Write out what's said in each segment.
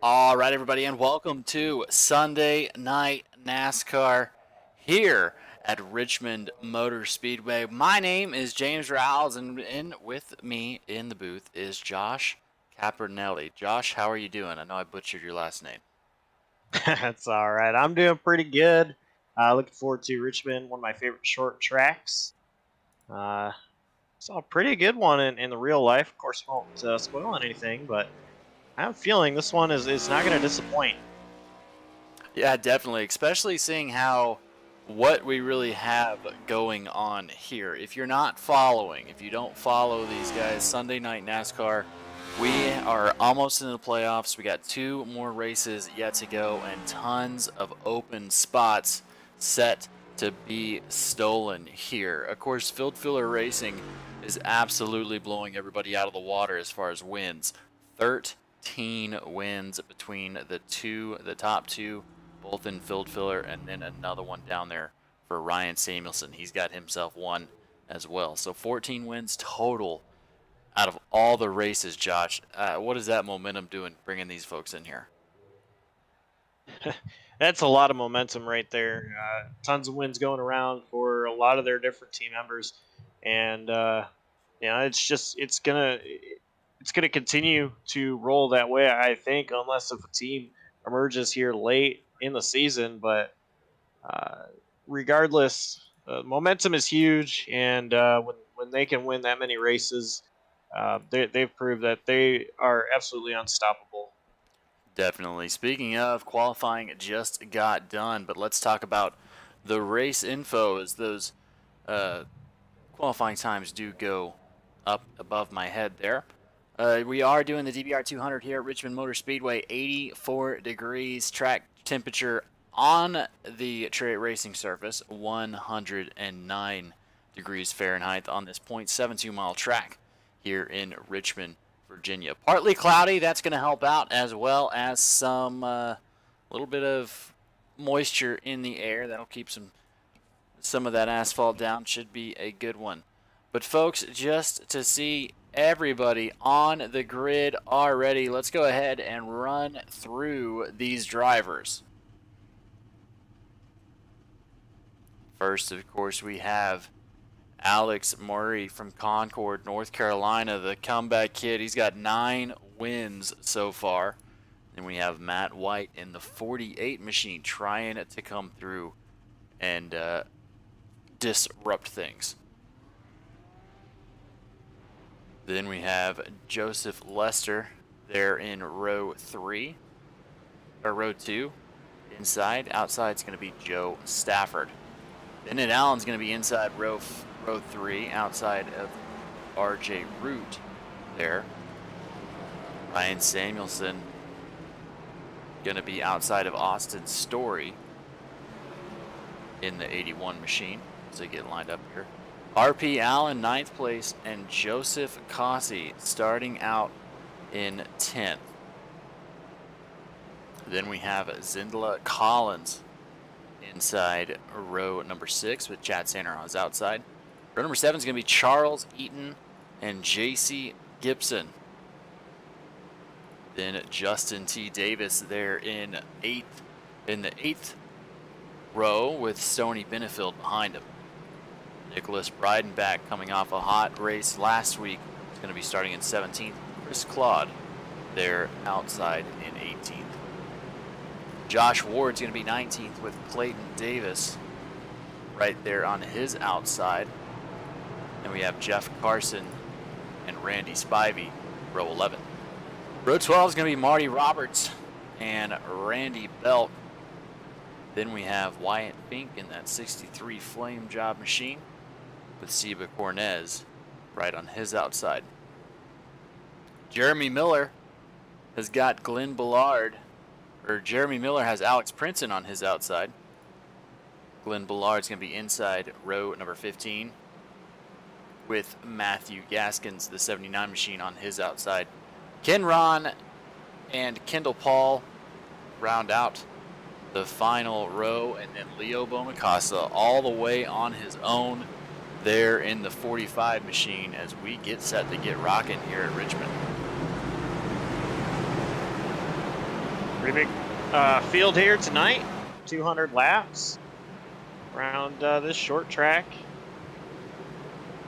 All right, everybody, and welcome to Sunday Night NASCAR here at Richmond Motor Speedway. My name is James Rowles, and with me in the booth is Josh Capernelli. Josh, how are you doing? I know I butchered your last name. That's all right. I'm doing pretty good. Looking forward to Richmond, one of my favorite short tracks. Uh, Saw a pretty good one in the real life. Of course, won't spoil anything, but I have a feeling this one is not going to disappoint. Yeah, definitely, especially seeing what we really have going on here. If you're not following, if you don't follow these guys, Sunday Night NASCAR, we are almost in the playoffs. We got 2 more races yet to go and tons of open spots set to be stolen here. Of course, Field Filler Racing is absolutely blowing everybody out of the water as far as wins. 13 wins between the top two, both in Field Filler, and then another one down there for Ryan Samuelson. He's got himself one as well. So 14 wins total out of all the races, Josh. What is that momentum doing, bringing these folks in here? That's a lot of momentum right there. Tons of wins going around for a lot of their different team members, and it's gonna continue to roll that way. I think, unless if a team emerges here late in the season, but uh, regardless, momentum is huge, and when they can win that many races, they've proved that they are absolutely unstoppable. Definitely. Speaking of, qualifying just got done, but let's talk about the race info as those qualifying times do go up above my head there. We are doing the DBR 200 here at Richmond Motor Speedway, 84 degrees, track temperature on the racing surface, 109 degrees Fahrenheit on this 0.72 mile track here in Richmond, Virginia. Partly cloudy, that's going to help out, as well as some little bit of moisture in the air. That'll keep some of that asphalt down. Should be a good one. But folks, just to see everybody on the grid already, let's go ahead and run through these drivers. First, of course, we have Alex Murray from Concord, North Carolina, the comeback kid. He's got 9 wins so far. Then we have Matt White in the 48 machine trying to come through and disrupt things. Then we have Joseph Lester there in row 2. Inside, outside is going to be Joe Stafford. Bennett Allen's going to be inside row 3, outside of RJ Root there. Ryan Samuelson going to be outside of Austin Story in the 81 machine as they get lined up here. RP Allen 9th place, and Joseph Cossey starting out in 10th. Then we have Zindla Collins inside row number 6 with Chad Sander on his outside. Row number 7 is going to be Charles Eaton and JC Gibson. Then Justin T. Davis there in the 8th row with Stoney Benefield behind him. Nicholas Breidenbach coming off a hot race last week is going to be starting in 17th. Chris Claude there outside in 18th. Josh Ward's going to be 19th with Clayton Davis right there on his outside. And we have Jeff Carson and Randy Spivey, row 11. Row 12 is going to be Marty Roberts and Randy Belk. Then we have Wyatt Fink in that 63 Flame Job machine with Seba Cornez right on his outside. Jeremy Miller has got Glenn Ballard, or Jeremy Miller has Alex Princeton on his outside. Glenn Ballard's going to be inside row number 15 with Matthew Gaskins, the 79 machine, on his outside. Ken Ron and Kendall Paul round out the final row, and then Leo Bonacasa all the way on his own there in the 45 machine as we get set to get rocking here at Richmond. Pretty big field here tonight. 200 laps around this short track.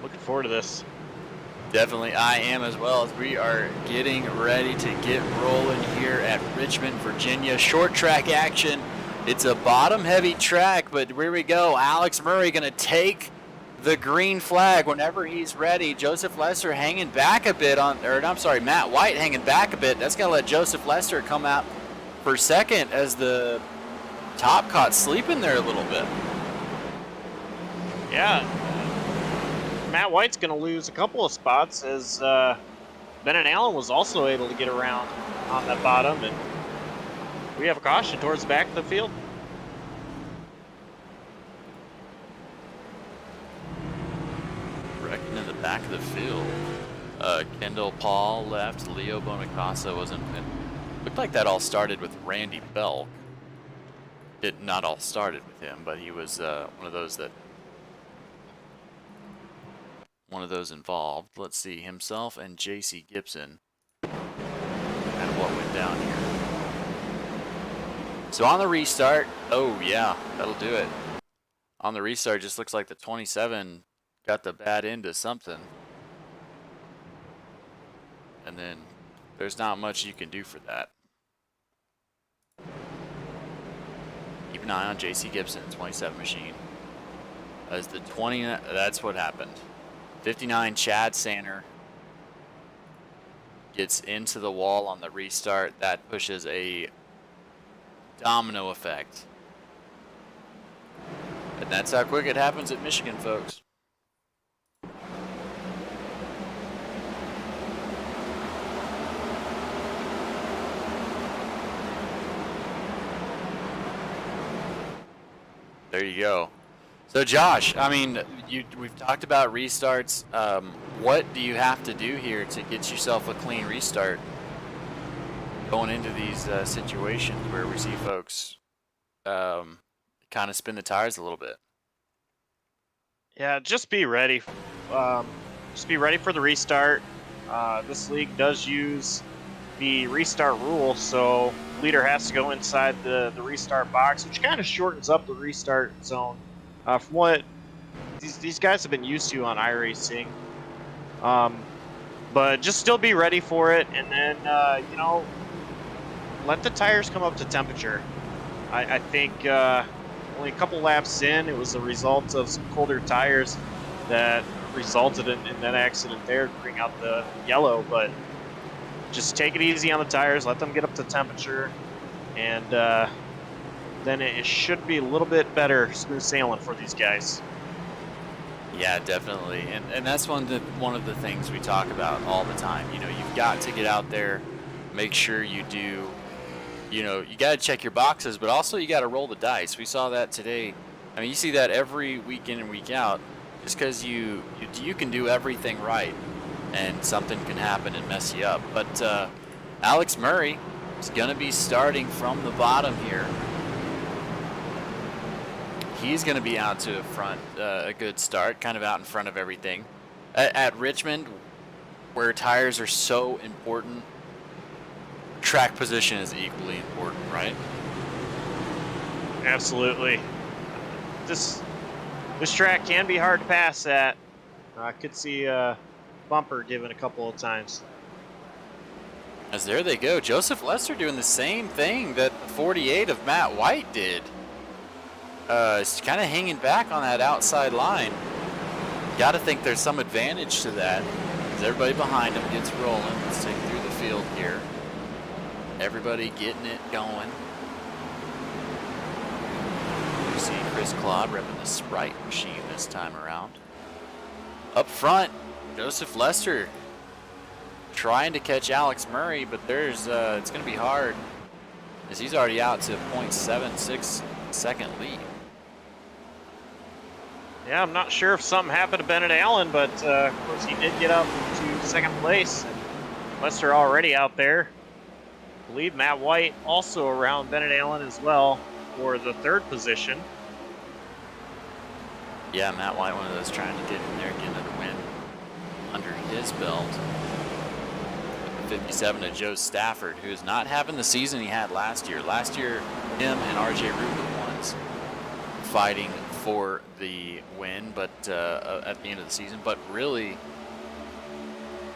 Looking forward to this. Definitely, I am as well, as we are getting ready to get rolling here at Richmond, Virginia. Short track action. It's a bottom-heavy track, but here we go. Alex Murray going to take the green flag whenever he's ready. Joseph Lester hanging back a bit Matt White hanging back a bit. That's going to let Joseph Lester come out for second as the top caught sleeping there a little bit. Yeah. Matt White's going to lose a couple of spots as Bennett Allen was also able to get around on that bottom, and we have a caution towards the back of the field. Wrecking in the back of the field. Kendall Paul left. Leo Bonacasa wasn't. It looked like that all started with Randy Belk. It not all started with him, but he was one of those involved. Let's see, himself and JC Gibson and what went down here. So on the restart, oh yeah, that'll do it. On the restart, just looks like the 27 got the bad end of something. And then there's not much you can do for that. Keep an eye on JC Gibson, 27 machine. As the 20, that's what happened. 59 Chad Sanner gets into the wall on the restart. That pushes a domino effect. And that's how quick it happens at Michigan, folks. There you go. So Josh, I mean, we've talked about restarts. What do you have to do here to get yourself a clean restart going into these situations where we see folks kind of spin the tires a little bit? Yeah, just be ready. Just be ready for the restart. This league does use the restart rule, so the leader has to go inside the restart box, which kind of shortens up the restart zone. From what these guys have been used to on iRacing. But just still be ready for it, and then, you know, let the tires come up to temperature. I think only a couple laps in, it was a result of some colder tires that resulted in that accident there, to bring out the yellow. But just take it easy on the tires, let them get up to temperature, and then it should be a little bit better smooth sailing for these guys. Yeah, definitely, and that's one of the things we talk about all the time. You know, you've got to get out there, make sure you do. You know, you got to check your boxes, but also you got to roll the dice. We saw that today. I mean, you see that every week in and week out. Just because you can do everything right, and something can happen and mess you up. But Alex Murray is going to be starting from the bottom here. He's going to be out to front, a good start, kind of out in front of everything. At Richmond, where tires are so important, track position is equally important, right? Absolutely. This track can be hard to pass at. I could see a bumper given a couple of times. As there they go. Joseph Lester doing the same thing that the 48 of Matt White did. It's kind of hanging back on that outside line. Got to think there's some advantage to that, as everybody behind him gets rolling. Let's take through the field here. Everybody getting it going. You see Chris Claude repping the Sprite machine this time around. Up front, Joseph Lester trying to catch Alex Murray, but there's it's going to be hard, as he's already out to a 0.76 second lead. Yeah, I'm not sure if something happened to Bennett Allen, but of course he did get up to second place. Lester already out there. I believe Matt White also around Bennett Allen as well for the third position. Yeah, Matt White, one of those trying to get in there, get another win under his belt. 157 to Joe Stafford, who's not having the season he had last year. Last year, him and RJ Root were the ones fighting for the win, but at the end of the season. But really,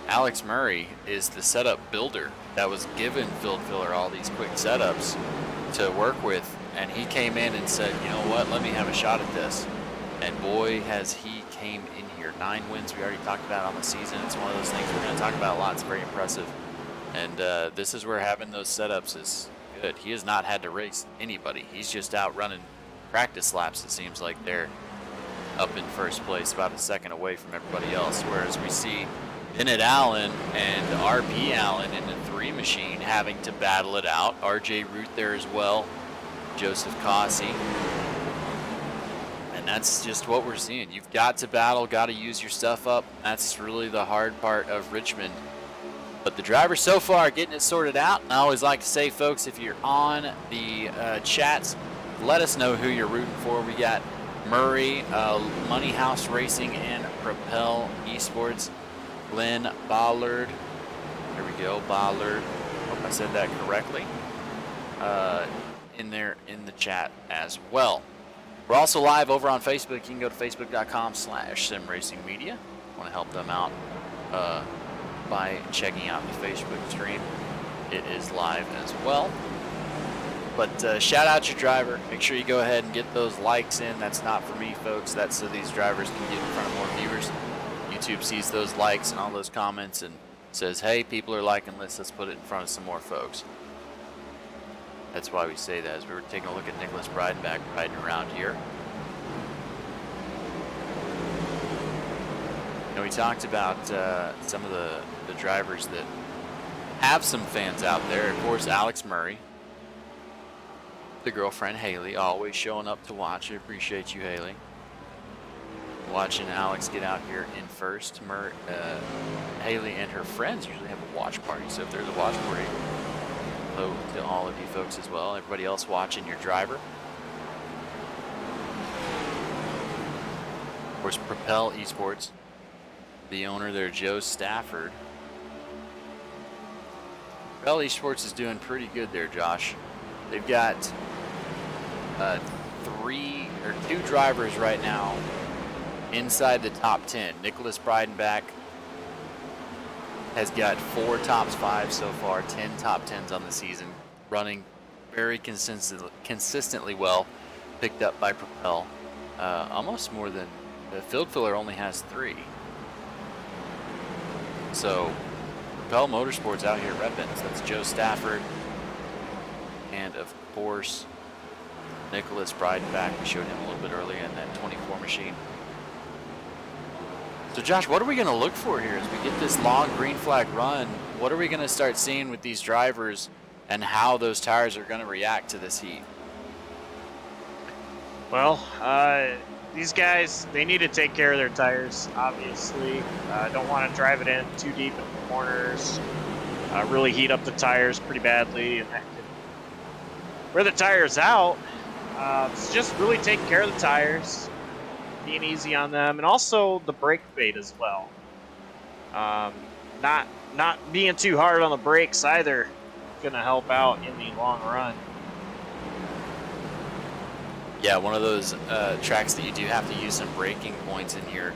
Alex Murray is the setup builder that was given Phil Filler all these quick setups to work with, and he came in and said, you know what, let me have a shot at this. And boy, has he came in here. 9 wins we already talked about on the season. It's one of those things we're going to talk about a lot. It's very impressive. And this is where having those setups is good. He has not had to race anybody. He's just out running practice laps, it seems like. They're up in first place, about a second away from everybody else. Whereas we see Bennett Allen and RP Allen in the 3 machine having to battle it out. RJ Root there as well. Joseph Cossey. And that's just what we're seeing. You've got to battle, got to use your stuff up. That's really the hard part of Richmond. But the drivers so far are getting it sorted out. And I always like to say, folks, if you're on the chats, let us know who you're rooting for. We got Murray, Money House Racing, and Propel Esports. Glenn Ballard. There we go, Ballard. Hope I said that correctly. In there in the chat as well. We're also live over on Facebook. You can go to facebook.com/simracingmedia. Want to help them out by checking out the Facebook stream. It is live as well. But shout out your driver. Make sure you go ahead and get those likes in. That's not for me, folks. That's so these drivers can get in front of more viewers. YouTube sees those likes and all those comments and says, hey, people are liking this. Let's put it in front of some more folks. That's why we say that, as we were taking a look at Nicholas Breidenbach riding around here. You know, we talked about some of the drivers that have some fans out there. Of course, Alex Murray. The girlfriend, Haley, always showing up to watch. I appreciate you, Haley. Watching Alex get out here in first. Haley and her friends usually have a watch party, so if there's a watch party, hello to all of you folks as well. Everybody else watching your driver. Of course, Propel Esports, the owner there, Joe Stafford. Propel Esports is doing pretty good there, Josh. They've got 2 drivers right now inside the top 10. Nicholas Breidenbach has got 4 top 5 so far, 10 top 10s on the season, running very consistently well, picked up by Propel. Almost more than the field filler only has 3. So Propel Motorsports out here repping. So that's Joe Stafford and of course Nicholas Breidenbach. We showed him a little bit earlier in that 24 machine. So Josh, what are we going to look for here as we get this long green flag run? What are we going to start seeing with these drivers and how those tires are going to react to this heat? Well, these guys, they need to take care of their tires, obviously. Don't want to drive it in too deep in the corners. Really heat up the tires pretty badly. And that could wear the tires out. So just really taking care of the tires, being easy on them, and also the brake fade as well. Not being too hard on the brakes either, gonna help out in the long run. Yeah, one of those tracks that you do have to use some braking points in here.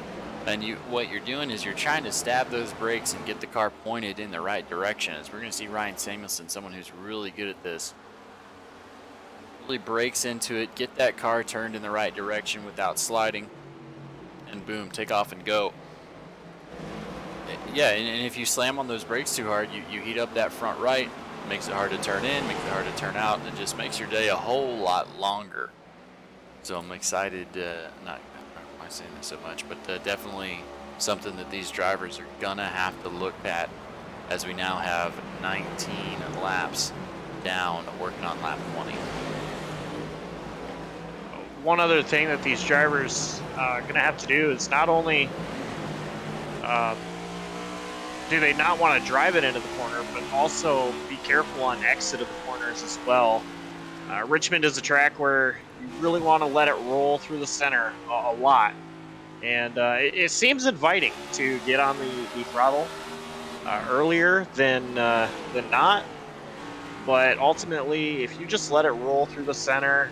And what you're doing is you're trying to stab those brakes and get the car pointed in the right direction. As we're going to see Ryan Samuelson, someone who's really good at this, really breaks into it, get that car turned in the right direction without sliding, and boom, take off and go. Yeah, and if you slam on those brakes too hard, you heat up that front right, makes it hard to turn in, makes it hard to turn out, and it just makes your day a whole lot longer. So I'm excited, not why am I saying this so much, but definitely something that these drivers are gonna have to look at as we now have 19 laps down, working on lap 20. One other thing that these drivers are gonna have to do is not only do they not want to drive it into the corner, but also be careful on exit of the corners as well. Richmond is a track where you really want to let it roll through the center a lot. And it seems inviting to get on the throttle earlier than not. But ultimately, if you just let it roll through the center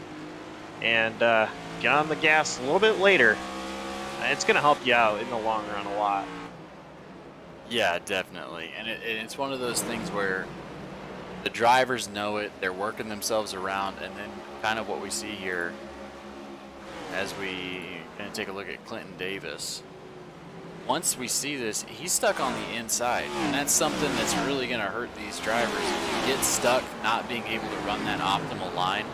and get on the gas a little bit later, it's going to help you out in the long run a lot. Yeah, definitely. And it's one of those things where the drivers know it, they're working themselves around, and then kind of what we see here as we going to take a look at Clinton Davis. Once we see this, he's stuck on the inside, and that's something that's really going to hurt these drivers. If you get stuck not being able to run that optimal line,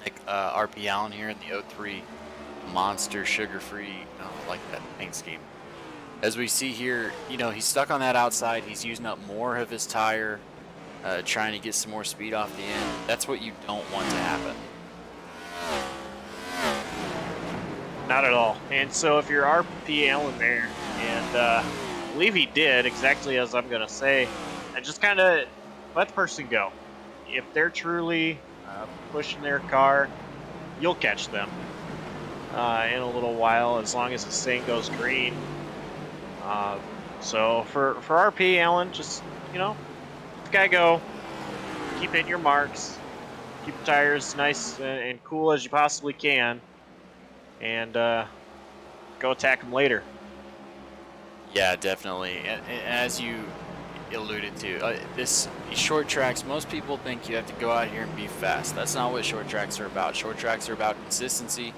like RP Allen here in the 03 Monster Sugar-Free, I like that paint scheme. As we see here, you know, he's stuck on that outside. He's using up more of his tire, trying to get some more speed off the end. That's what you don't want to happen. Not at all. And so if you're RP Allen there, and I believe he did exactly as I'm going to say, and just kind of let the person go. If they're truly pushing their car, you'll catch them in a little while, as long as this thing goes green. So for RP Allen, just, you know, let the guy go. Keep hitting your marks. Keep the tires nice and cool as you possibly can. And go attack them later. Yeah, definitely. And as you alluded to, these short tracks, most people think you have to go out here and be fast. That's not what short tracks are about. Short tracks are about consistency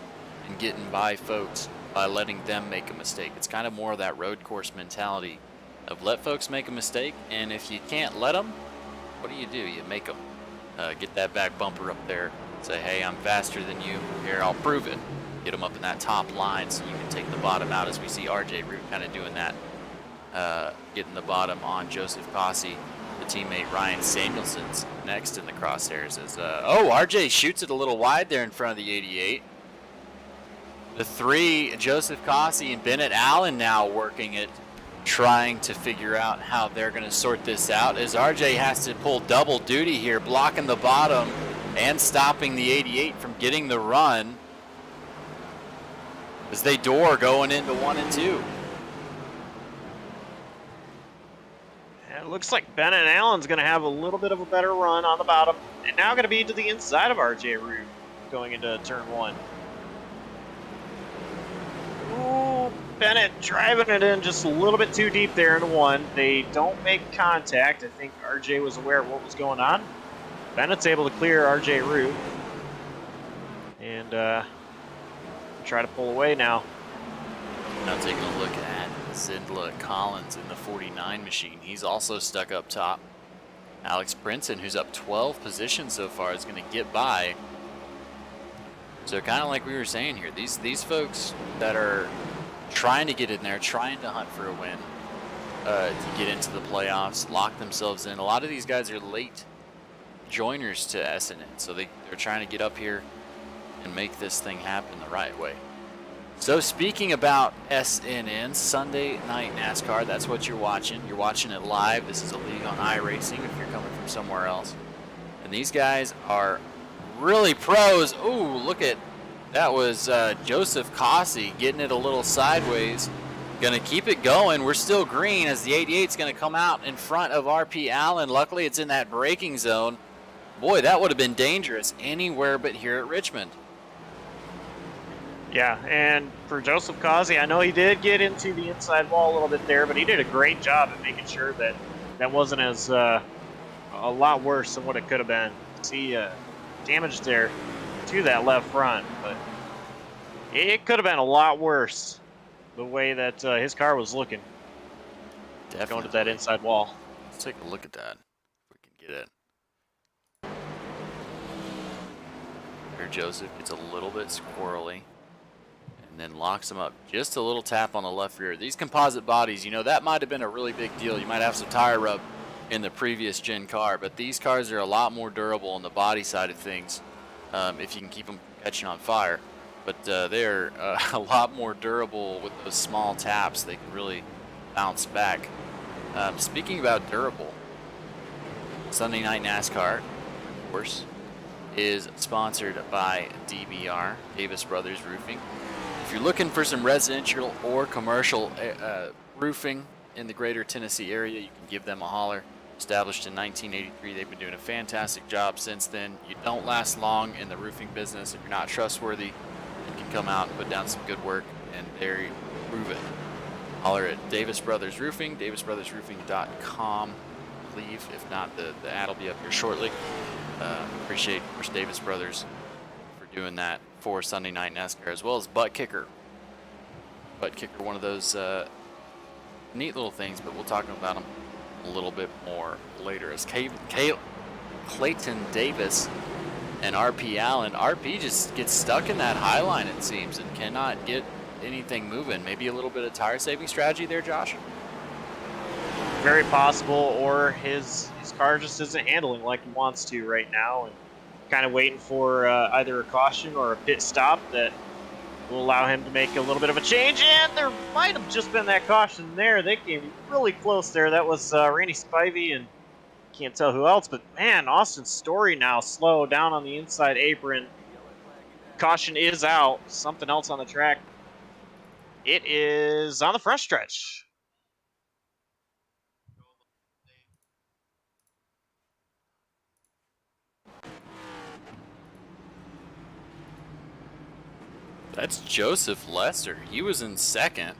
and getting by folks by letting them make a mistake. It's kind of more of that road course mentality of let folks make a mistake, and if you can't let them, what do? You make them. Get that back bumper up there. Say, hey, I'm faster than you. Here, I'll prove it. Get them up in that top line so you can take the bottom out, as we see RJ Root kind of doing that. Getting the bottom on Joseph Cossey. The teammate Ryan Samuelson's next in the crosshairs. RJ shoots it a little wide there in front of the 88. The three, Joseph Cossey and Bennett Allen, now working it, trying to figure out how they're going to sort this out, as RJ has to pull double duty here, blocking the bottom and stopping the 88 from getting the run as they door going into 1 and 2. It looks like Bennett Allen's going to have a little bit of a better run on the bottom, and now going to be to the inside of RJ Root going into turn 1. Ooh, Bennett driving it in just a little bit too deep there into 1. They don't make contact. I think RJ was aware of what was going on. Bennett's able to clear RJ Root and try to pull away now. Now taking a look at Zindla Collins in the 49 machine. He's also stuck up top. Alex Princeton, who's up 12 positions so far, is going to get by. So kind of like we were saying here, these folks that are trying to get in there, trying to hunt for a win, to get into the playoffs, lock themselves in. A lot of these guys are late joiners to SNN, so they're trying to get up here and make this thing happen the right way. So speaking about SNN, Sunday Night NASCAR, that's what you're watching. You're watching it live. This is a league on iRacing if you're coming from somewhere else. And these guys are really pros. Ooh, look at that. Was Joseph Cossey getting it a little sideways. Going to keep it going. We're still green as the 88's going to come out in front of RP Allen. Luckily, it's in that braking zone. Boy, that would have been dangerous anywhere but here at Richmond. Yeah, and for Joseph Cossey, I know he did get into the inside wall a little bit there, but he did a great job at making sure that that wasn't as a lot worse than what it could have been. See damage there to that left front, but it could have been a lot worse the way that his car was looking. Definitely. Going to that inside wall. Let's take a look at that if we can get it. Here Joseph gets a little bit squirrely and then locks him up. Just a little tap on the left rear. These composite bodies, you know, that might have been a really big deal. You might have some tire rub in the previous gen car, but these cars are a lot more durable on the body side of things if you can keep them catching on fire. But they're a lot more durable with those small taps. They can really bounce back. Speaking about durable, Sunday Night NASCAR, of course, is sponsored by DBR, Davis Brothers Roofing. If you're looking for some residential or commercial roofing in the greater Tennessee area, you can give them a holler. Established in 1983, they've been doing a fantastic job since then. You don't last long in the roofing business if you're not trustworthy. You can come out and put down some good work, and they prove it. Holler at Davis Brothers Roofing, davisbrothersroofing.com. I believe. If not, the ad will be up here shortly. Appreciate, of course, Davis Brothers for doing that for Sunday Night NASCAR, as well as Buttkicker. Buttkicker, one of those neat little things, but we'll talk about them a little bit more later. As Clayton Davis and RP Allen. RP just gets stuck in that high line, it seems, and cannot get anything moving. Maybe a little bit of tire saving strategy there, Josh? Very possible, or his car just isn't handling like he wants to right now, and kind of waiting for either a caution or a pit stop that will allow him to make a little bit of a change. And there might have just been that caution there. They came really close there. That was Randy Spivey, and can't tell who else, but man, Austin Story now slow down on the inside apron. Caution is out. Something else on the track. It is on the front stretch. That's Joseph Lester. He was in second.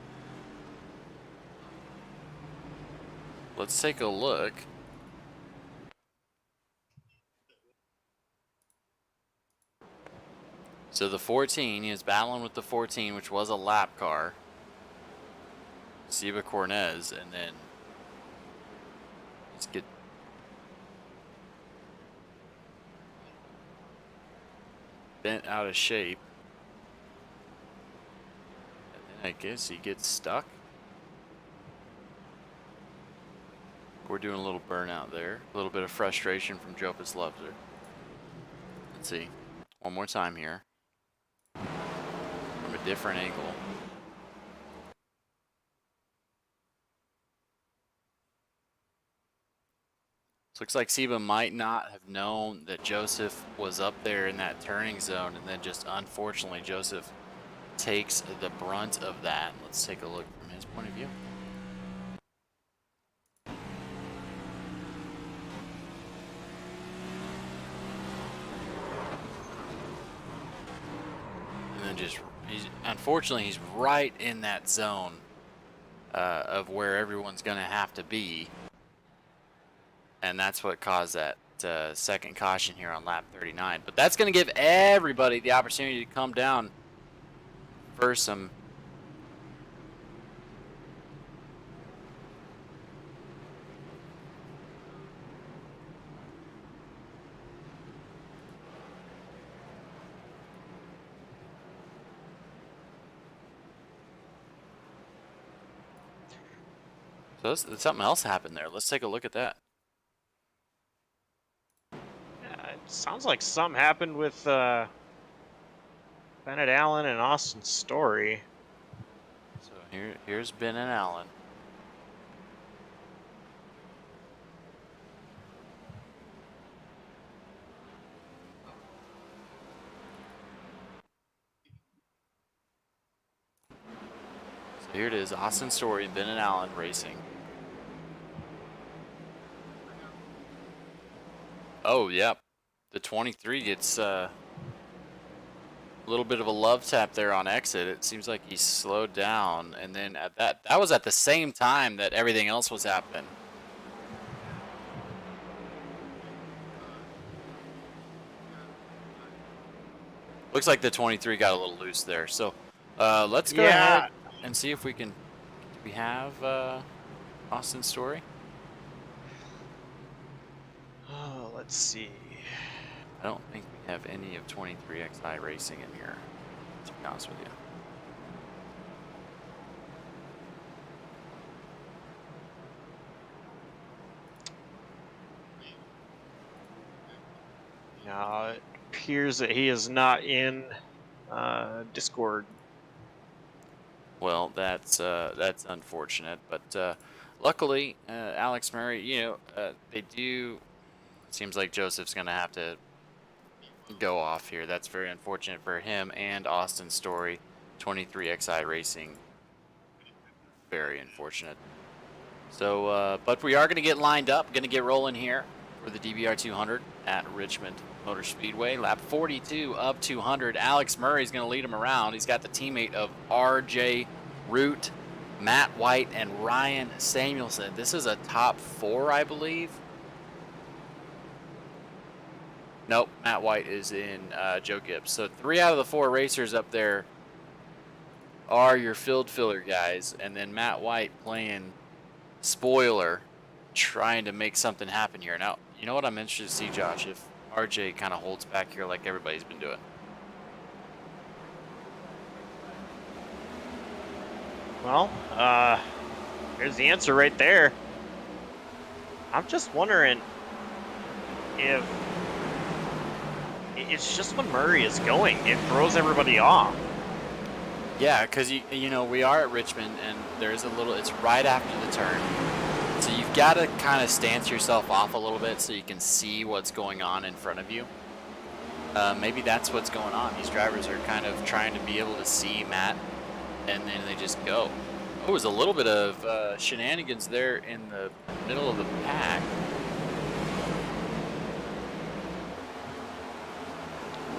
Let's take a look. So the 14, he is battling with the 14, which was a lap car. Seba Cornez, and then let's get bent out of shape. And then I guess he gets stuck. We're doing a little burnout there. A little bit of frustration from Jopis Lubzer. Let's see. One more time here. From a different angle. Looks like Seba might not have known that Joseph was up there in that turning zone, and then just unfortunately Joseph takes the brunt of that. Let's take a look from his point of view. And then just, unfortunately, he's right in that zone of where everyone's going to have to be. And that's what caused that second caution here on lap 39. But that's going to give everybody the opportunity to come down for some So something else happened there. Let's take a look at that. It sounds like something happened with Bennett Allen and Austin Story. So here's Ben and Allen. So here it is, Austin Story and Ben and Allen racing. Oh, yep. The 23 gets a little bit of a love tap there on exit. It seems like he slowed down, and then at that was at the same time that everything else was happening. Looks like the 23 got a little loose there. So let's go ahead and see if we can. Do we have Austin Story? Oh, let's see. I don't think we have any of 23XI Racing in here, to be honest with you. No, it appears that he is not in Discord. Well, that's unfortunate, but luckily, Alex Murray, they do. It seems like Joseph's going to have to go off here. That's very unfortunate for him and Austin Story, 23XI Racing. Very unfortunate. So, but we are going to get lined up, going to get rolling here for the DBR 200 at Richmond Motor Speedway. Lap 42 of 200. Alex Murray's going to lead him around. He's got the teammate of RJ Root, Matt White, and Ryan Samuelson. This is a top 4, I believe. Nope, Matt White is in Joe Gibbs. So 3 out of the 4 racers up there are your field filler guys, and then Matt White playing spoiler, trying to make something happen here. Now, you know what I'm interested to see, Josh, if RJ kind of holds back here like everybody's been doing. Well, there's the answer right there. I'm just wondering if it's just when Murray is going, it throws everybody off. Yeah, because you know we are at Richmond, and there's a little. It's right after the turn, so you've got to kind of stance yourself off a little bit so you can see what's going on in front of you. Maybe that's what's going on. These drivers are kind of trying to be able to see Matt, and then they just go. Oh, it was a little bit of shenanigans there in the middle of the pack.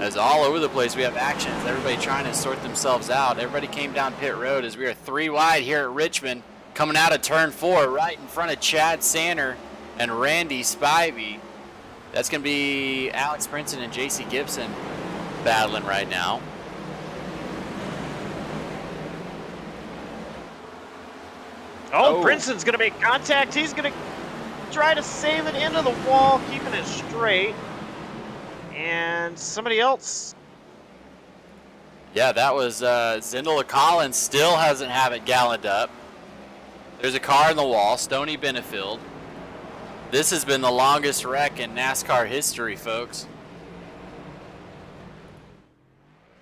As all over the place, we have actions. Everybody trying to sort themselves out. Everybody came down pit road as we are 3 wide here at Richmond. Coming out of turn 4, right in front of Chad Sander and Randy Spivey. That's going to be Alex Princeton and JC Gibson battling right now. Oh, Princeton's going to make contact. He's going to try to save it into the wall, keeping it straight. And somebody else. Yeah, that was Zindola Collins. Still hasn't have it galloned up. There's a car in the wall. Stoney Benefield. This has been the longest wreck in NASCAR history, folks.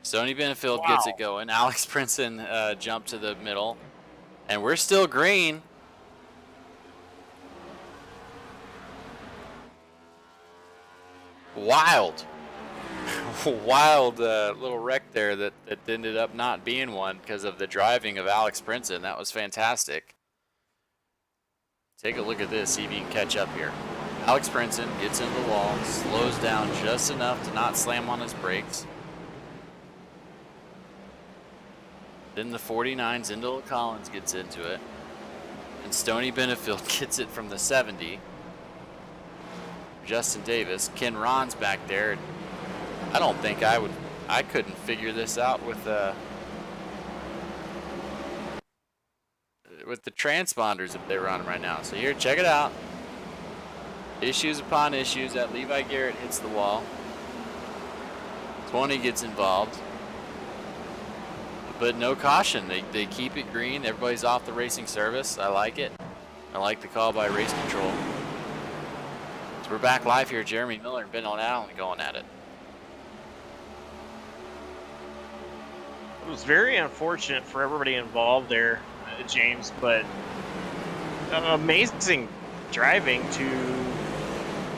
Stoney Benefield gets it going. Alex Princeton jumped to the middle. And we're still green. Wild. Wild little wreck there that ended up not being one because of the driving of Alex Princeton. That was fantastic. Take a look at this, see if you can catch up here. Alex Princeton gets into the wall, slows down just enough to not slam on his brakes. Then the 49 Zindola Collins gets into it. And Stoney Benefield gets it from the 70. Justin Davis. Ken Ron's back there. I don't think I couldn't figure this out with the transponders that they're running right now. So here, check it out. Issues upon issues. That Levi Garrett hits the wall. 20 gets involved. But no caution. They keep it green. Everybody's off the racing service. I like it. I like the call by race control. So we're back live here. Jeremy Miller and Ben Allen going at it. It was very unfortunate for everybody involved there, James, but amazing driving to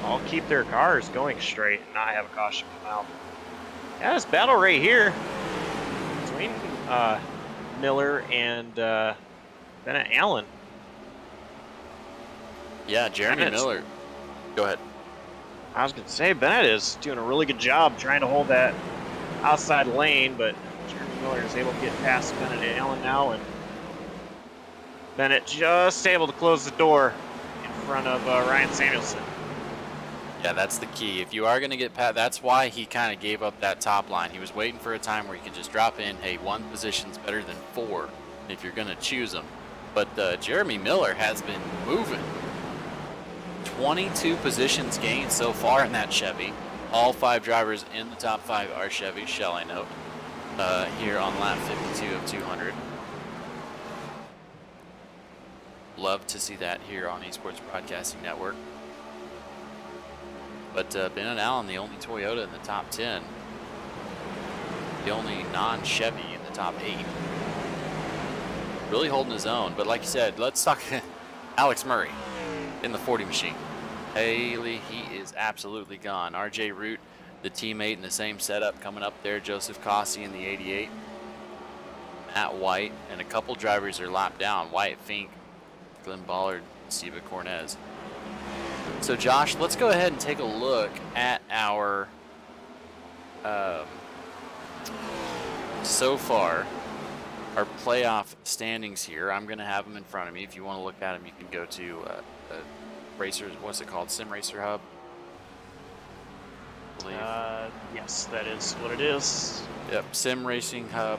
all keep their cars going straight and not have a caution come out. Yeah, this battle right here between Miller and Bennett Allen. Yeah, Jeremy Miller. Go ahead. I was going to say, Bennett is doing a really good job trying to hold that outside lane, but Jeremy Miller is able to get past Bennett Allen now, and Bennett just able to close the door in front of Ryan Samuelson. Yeah, that's the key. If you are going to get past, that's why he kind of gave up that top line. He was waiting for a time where he could just drop in, hey, 1 position's better than 4 if you're going to choose them. But Jeremy Miller has been moving. 22 positions gained so far in that Chevy. All 5 drivers in the top 5 are Chevy, shall I note, here on lap 52 of 200. Love to see that here on Esports Broadcasting Network. But Bennett Allen, the only Toyota in the top 10. The only non-Chevy in the top 8. Really holding his own. But like you said, let's talk Alex Murray in the 40 machine. Haley, he is absolutely gone. RJ Root, the teammate in the same setup, coming up there. Joseph Cossey in the 88. Matt White, and a couple drivers are lapped down. Wyatt Fink Glenn Ballard, Steve Cornez. So Josh, let's go ahead and take a look at our so far our playoff standings here. I'm going to have them in front of me. If you want to look at them, you can go to Racers. What's it called? Sim Racer Hub. Yes, that is what it is. Yep, Sim Racing Hub.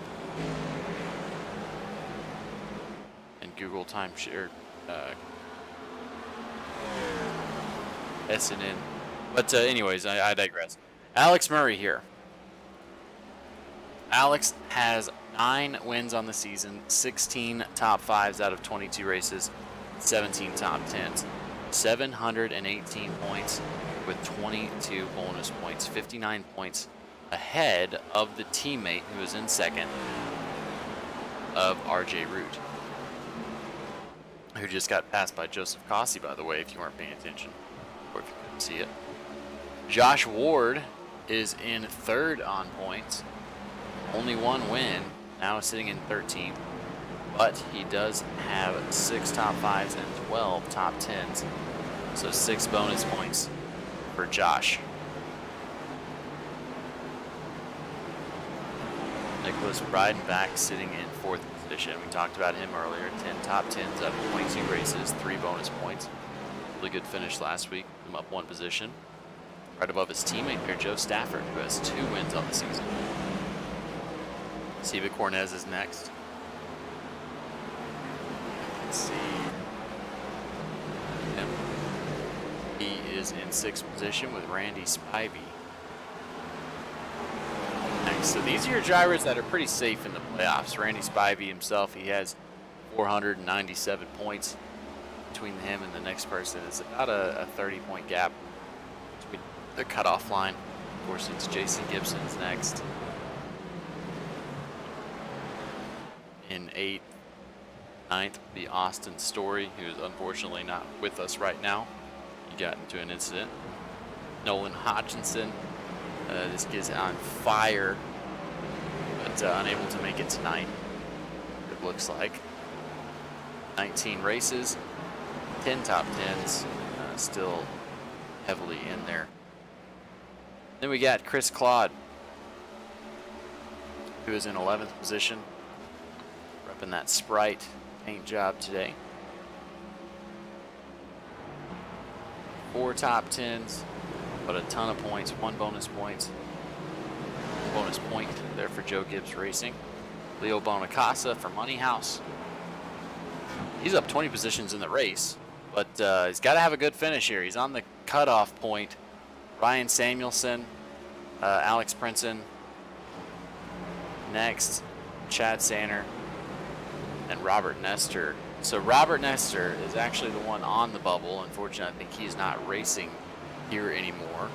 And Google Timeshare. SNN. But anyways, I digress. Alex Murray here. Alex has 9 wins on the season, 16 top 5s out of 22 races, 17 top 10s, 718 points with 22 bonus points, 59 points ahead of the teammate who is in second of RJ Root, who just got passed by Joseph Cossey, by the way, if you weren't paying attention, or if you couldn't see it. Josh Ward is in third on points, only 1 win, now sitting in 13th, but he does have 6 top 5s and 12 top 10s, so 6 bonus points for Josh. Nicholas Breidenbach sitting in 4th position. We talked about him earlier. 10 top 10s out of 22 races, 3 bonus points. Really good finish last week. Him up 1 position. Right above his teammate there, Joe Stafford, who has 2 wins on the season. Steve Cornez is next. Let's see. Him. He is in 6th position with Randy Spivey. So these are your drivers that are pretty safe in the playoffs. Randy Spivey himself, he has 497 points between him and the next person. It's about a 30-point gap between the cutoff line. Of course, it's Jason Gibson's next. In 8th, 9th, the Austin Story, who is unfortunately not with us right now. He got into an incident. Nolan Hodgkinson, this kid's on fire, but unable to make it tonight, it looks like. 19 races, 10 top 10s, still heavily in there. Then we got Chris Claude, who is in 11th position, repping that Sprite paint job today. 4 top 10s, but a ton of points, 1 bonus point there for Joe Gibbs Racing. Leo Bonacasa for Money House. He's up 20 positions in the race, but he's got to have a good finish here. He's on the cutoff point. Ryan Samuelson, Alex Princeton, next, Chad Sander, and Robert Nestor. So Robert Nestor is actually the one on the bubble. Unfortunately, I think he's not racing here anymore.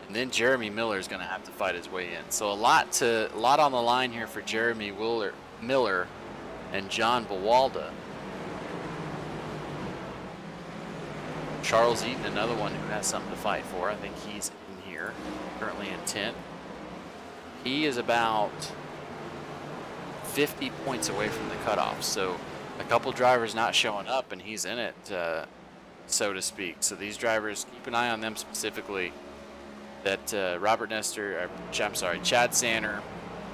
And then Jeremy Miller is going to have to fight his way in. So a lot on the line here for Jeremy Miller and John Bawalda. Charles Eaton, another one who has something to fight for. I think he's in here, currently in 10th. He is about 50 points away from the cutoff. So a couple drivers not showing up, and he's in it, so to speak. So these drivers, keep an eye on them specifically. That Robert Nestor, Chad Sander,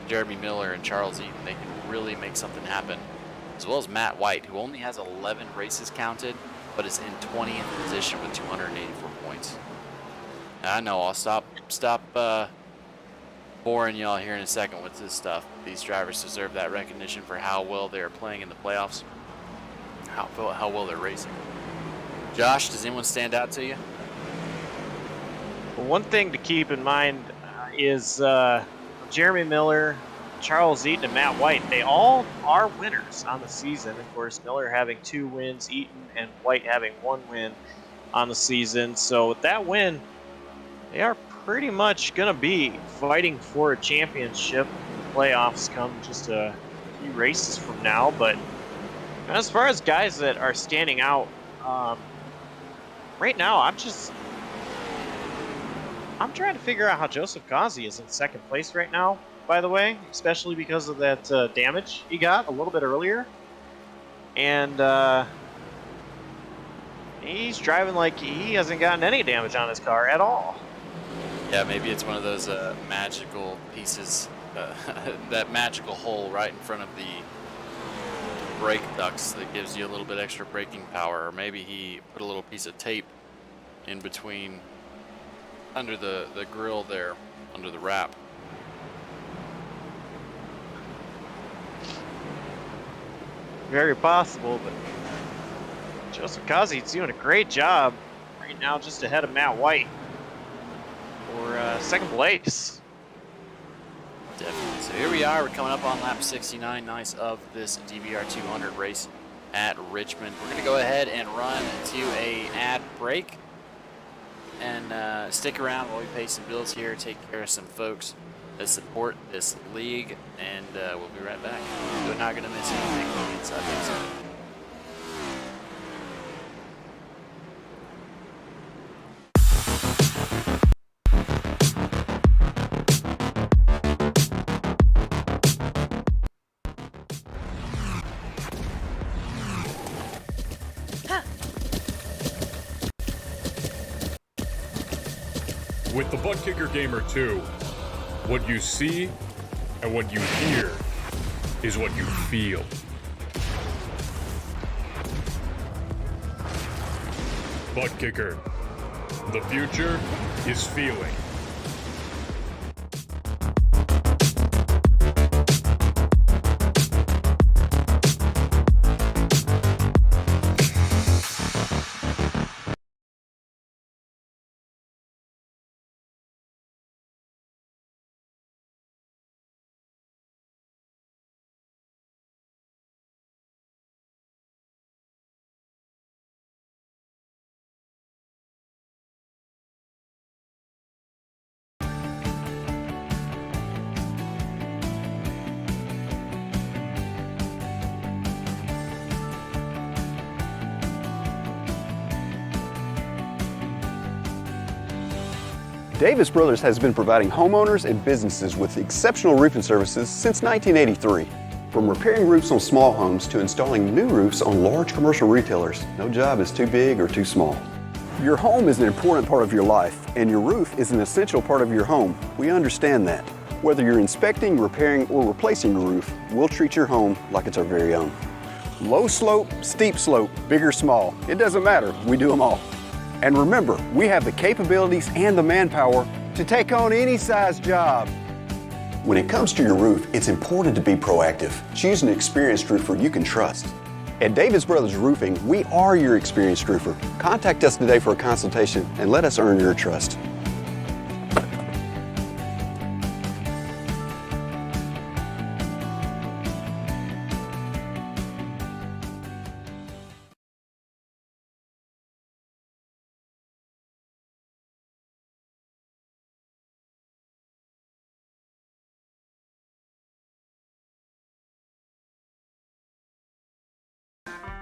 Jeremy Miller, and Charles Eaton, they can really make something happen. As well as Matt White, who only has 11 races counted, but is in 20th position with 284 points. I know, I'll stop boring y'all here in a second with this stuff. These drivers deserve that recognition for how well they are playing in the playoffs, how well they're racing. Josh, does anyone stand out to you? Well, one thing to keep in mind is Jeremy Miller, Charles Eaton, and Matt White. They all are winners on the season. Of course, Miller having 2 wins, Eaton and White having 1 win on the season. So with that win, they are pretty much going to be fighting for a championship. The playoffs come just a few races from now. But as far as guys that are standing out, right now, I'm trying to figure out how Joseph Cossey is in 2nd place right now, by the way, especially because of that damage he got a little bit earlier. and he's driving like he hasn't gotten any damage on his car at all. Yeah, maybe it's one of those magical pieces, that magical hole right in front of the brake ducts that gives you a little bit extra braking power. Or maybe he put a little piece of tape in between, under the grill there, under the wrap. Very possible, but Joseph Kazi's doing a great job right now, just ahead of Matt White for second place. Definitely. So here we are. We're coming up on lap 69. Nice of this DBR 200 race at Richmond. We're going to go ahead and run to a ad break and stick around while we pay some bills here, take care of some folks that support this league, and we'll be right back. We're not going to miss anything on the inside of this. With the Buttkicker Gamer 2, what you see and what you hear is what you feel. Buttkicker, the future is feeling. Davis Brothers has been providing homeowners and businesses with exceptional roofing services since 1983. From repairing roofs on small homes to installing new roofs on large commercial retailers, no job is too big or too small. Your home is an important part of your life, and your roof is an essential part of your home. We understand that. Whether you're inspecting, repairing, or replacing your roof, we'll treat your home like it's our very own. Low slope, steep slope, big or small, it doesn't matter, we do them all. And remember, we have the capabilities and the manpower to take on any size job. When it comes to your roof, it's important to be proactive. Choose an experienced roofer you can trust. At Davis Brothers Roofing, we are your experienced roofer. Contact us today for a consultation and let us earn your trust.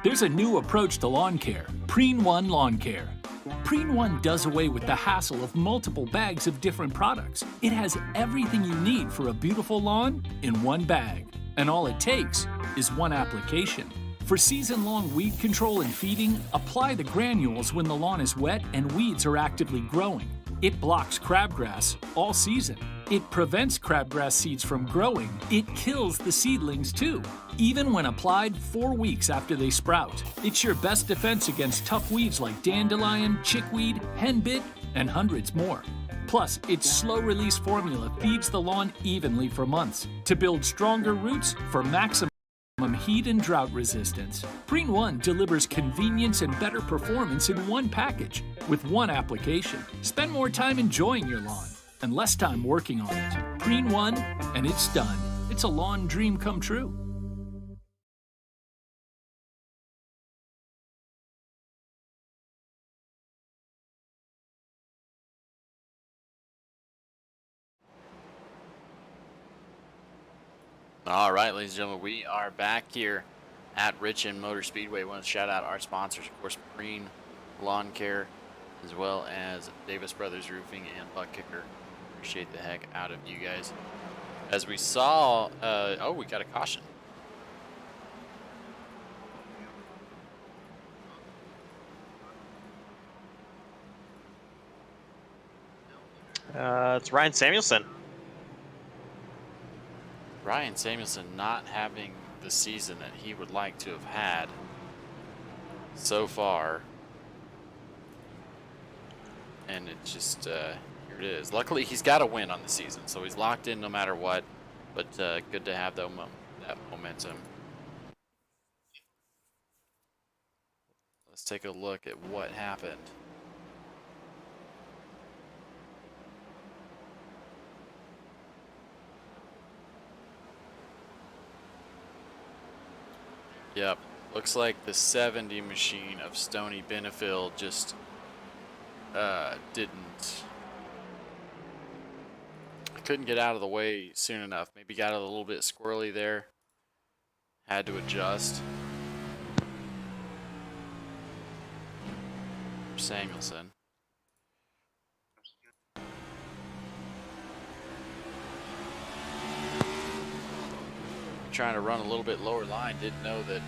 There's a new approach to lawn care, Preen 1 Lawn Care. Preen 1 does away with the hassle of multiple bags of different products. It has everything you need for a beautiful lawn in one bag. And all it takes is one application. For season-long weed control and feeding, apply the granules when the lawn is wet and weeds are actively growing. It blocks crabgrass all season. It prevents crabgrass seeds from growing. It kills the seedlings too, even when applied 4 weeks after they sprout. It's your best defense against tough weeds like dandelion, chickweed, henbit, and hundreds more. Plus, its slow-release formula feeds the lawn evenly for months to build stronger roots for maximum heat and drought resistance. Preen 1 delivers convenience and better performance in one package with one application. Spend more time enjoying your lawn and less time working on it. Preen 1, and it's done. It's a lawn dream come true. All right, ladies and gentlemen, we are back here at Richmond Motor Speedway. I want to shout out our sponsors, of course, Preen Lawn Care, as well as Davis Brothers Roofing and Buttkicker. Appreciate the heck out of you guys. As we saw, oh, we got a caution. It's Ryan Samuelson. Ryan Samuelson not having the season that he would like to have had so far. And it's just, here it is. Luckily, he's got a win on the season, so he's locked in no matter what. But good to have that momentum. Let's take a look at what happened. Yep, looks like the 70 machine of Stony Benefield just couldn't get out of the way soon enough. Maybe got a little bit squirrely there. Had to adjust. Samuelson. Trying to run a little bit lower line, didn't know that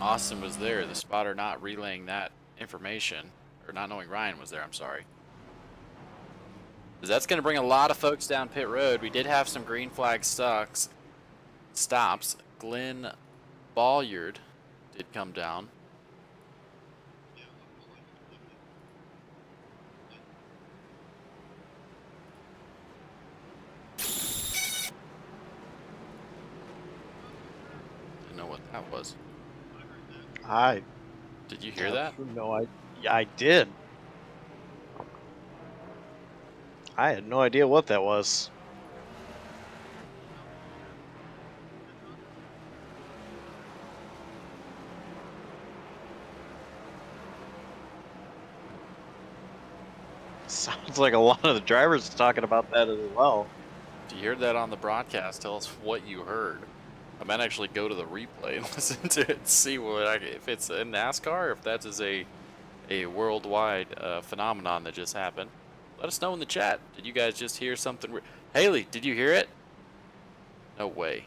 Austin was there. The spotter not relaying that information, or not knowing Ryan was there, I'm sorry. Because that's going to bring a lot of folks down pit road. We did have some green flag stops. Glenn Bolliard did come down. That was. Did you hear that? No, I did. I had no idea what that was. Sounds like a lot of the drivers talking about that as well. If you heard that on the broadcast, tell us what you heard. I might actually go to the replay and listen to it and see if it's in NASCAR or if that is a worldwide phenomenon that just happened. Let us know in the chat. Did you guys just hear something? Haley, did you hear it? No way.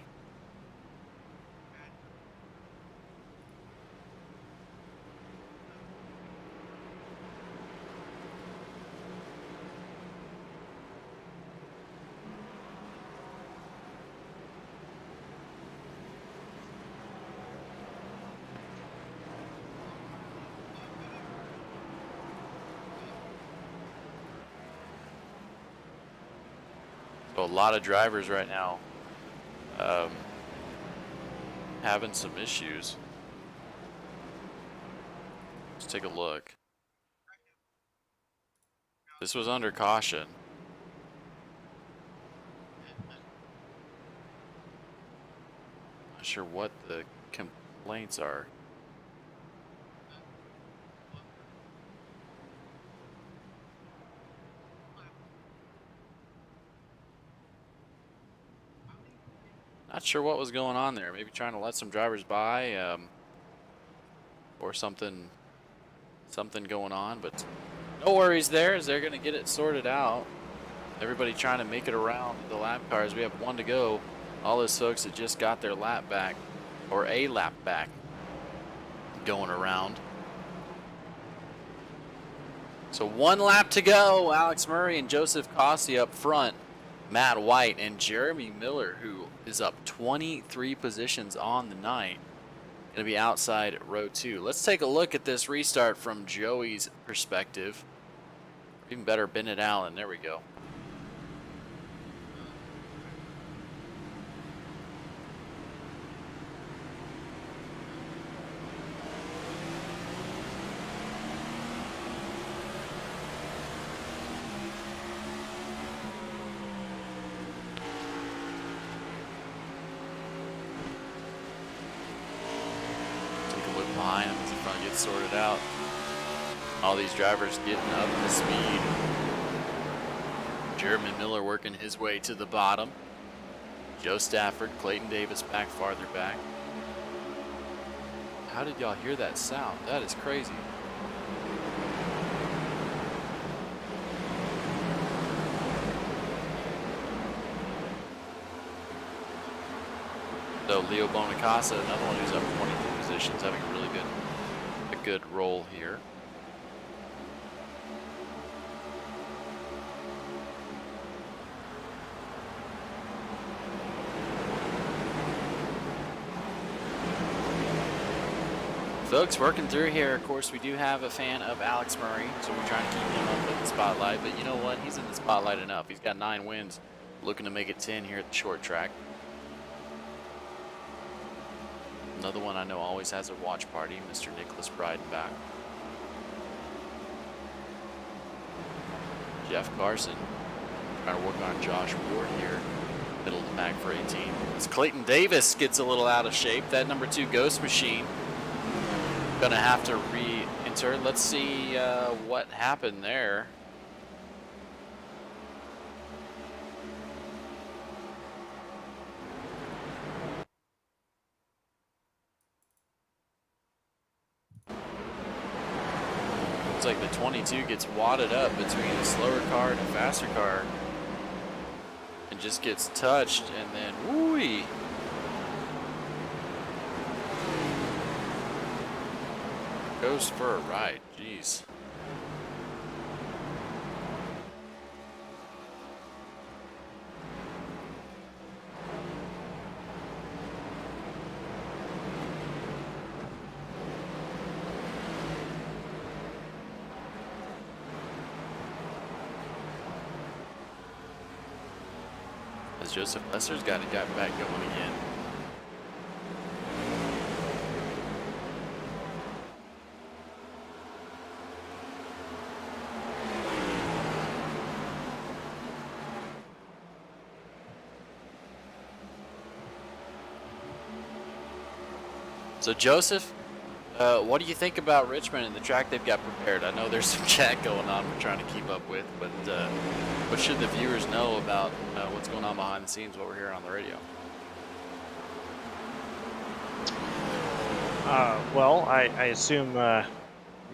So a lot of drivers right now having some issues. Let's take a look. This was under caution. Not sure what the complaints are. Not sure what was going on there. Maybe trying to let some drivers by, or something going on. But no worries there, as they're going to get it sorted out. Everybody trying to make it around the lap cars. We have one to go. All those folks that just got their lap back, or a lap back, going around. So one lap to go. Alex Murray and Joseph Cossey up front. Matt White and Jeremy Miller, who is up 23 positions on the night, going to be outside at row 2. Let's take a look at this restart from Joey's perspective. Even better, Bennett Allen. There we go. Behind him as the front gets sorted out. All these drivers getting up to speed. Jeremy Miller working his way to the bottom. Joe Stafford, Clayton Davis back farther back. How did y'all hear that sound? That is crazy. So Leo Bonacasa, another one who's up 22 positions, having a really good roll here. Folks, working through here, of course, we do have a fan of Alex Murray, so we're trying to keep him up in the spotlight. But you know what? He's in the spotlight enough. He's got 9 wins, looking to make it 10 here at the short track. Another one I know always has a watch party, Mr. Nicholas Breidenbach. Jeff Carson trying to work on Josh Ward here, middle of the pack for 18. As Clayton Davis gets a little out of shape, that number 2 Ghost Machine gonna have to re-enter. Let's see what happened there. Looks like the 22 gets wadded up between a slower car and a faster car and just gets touched, and then whoo-wee. Goes for a ride. Jeez. As Joseph Lesser's got back going again. So Joseph, what do you think about Richmond and the track they've got prepared? I know there's some chat going on we're trying to keep up with, but what should the viewers know about what's going on behind the scenes, what we're hearing on the radio? Well, I assume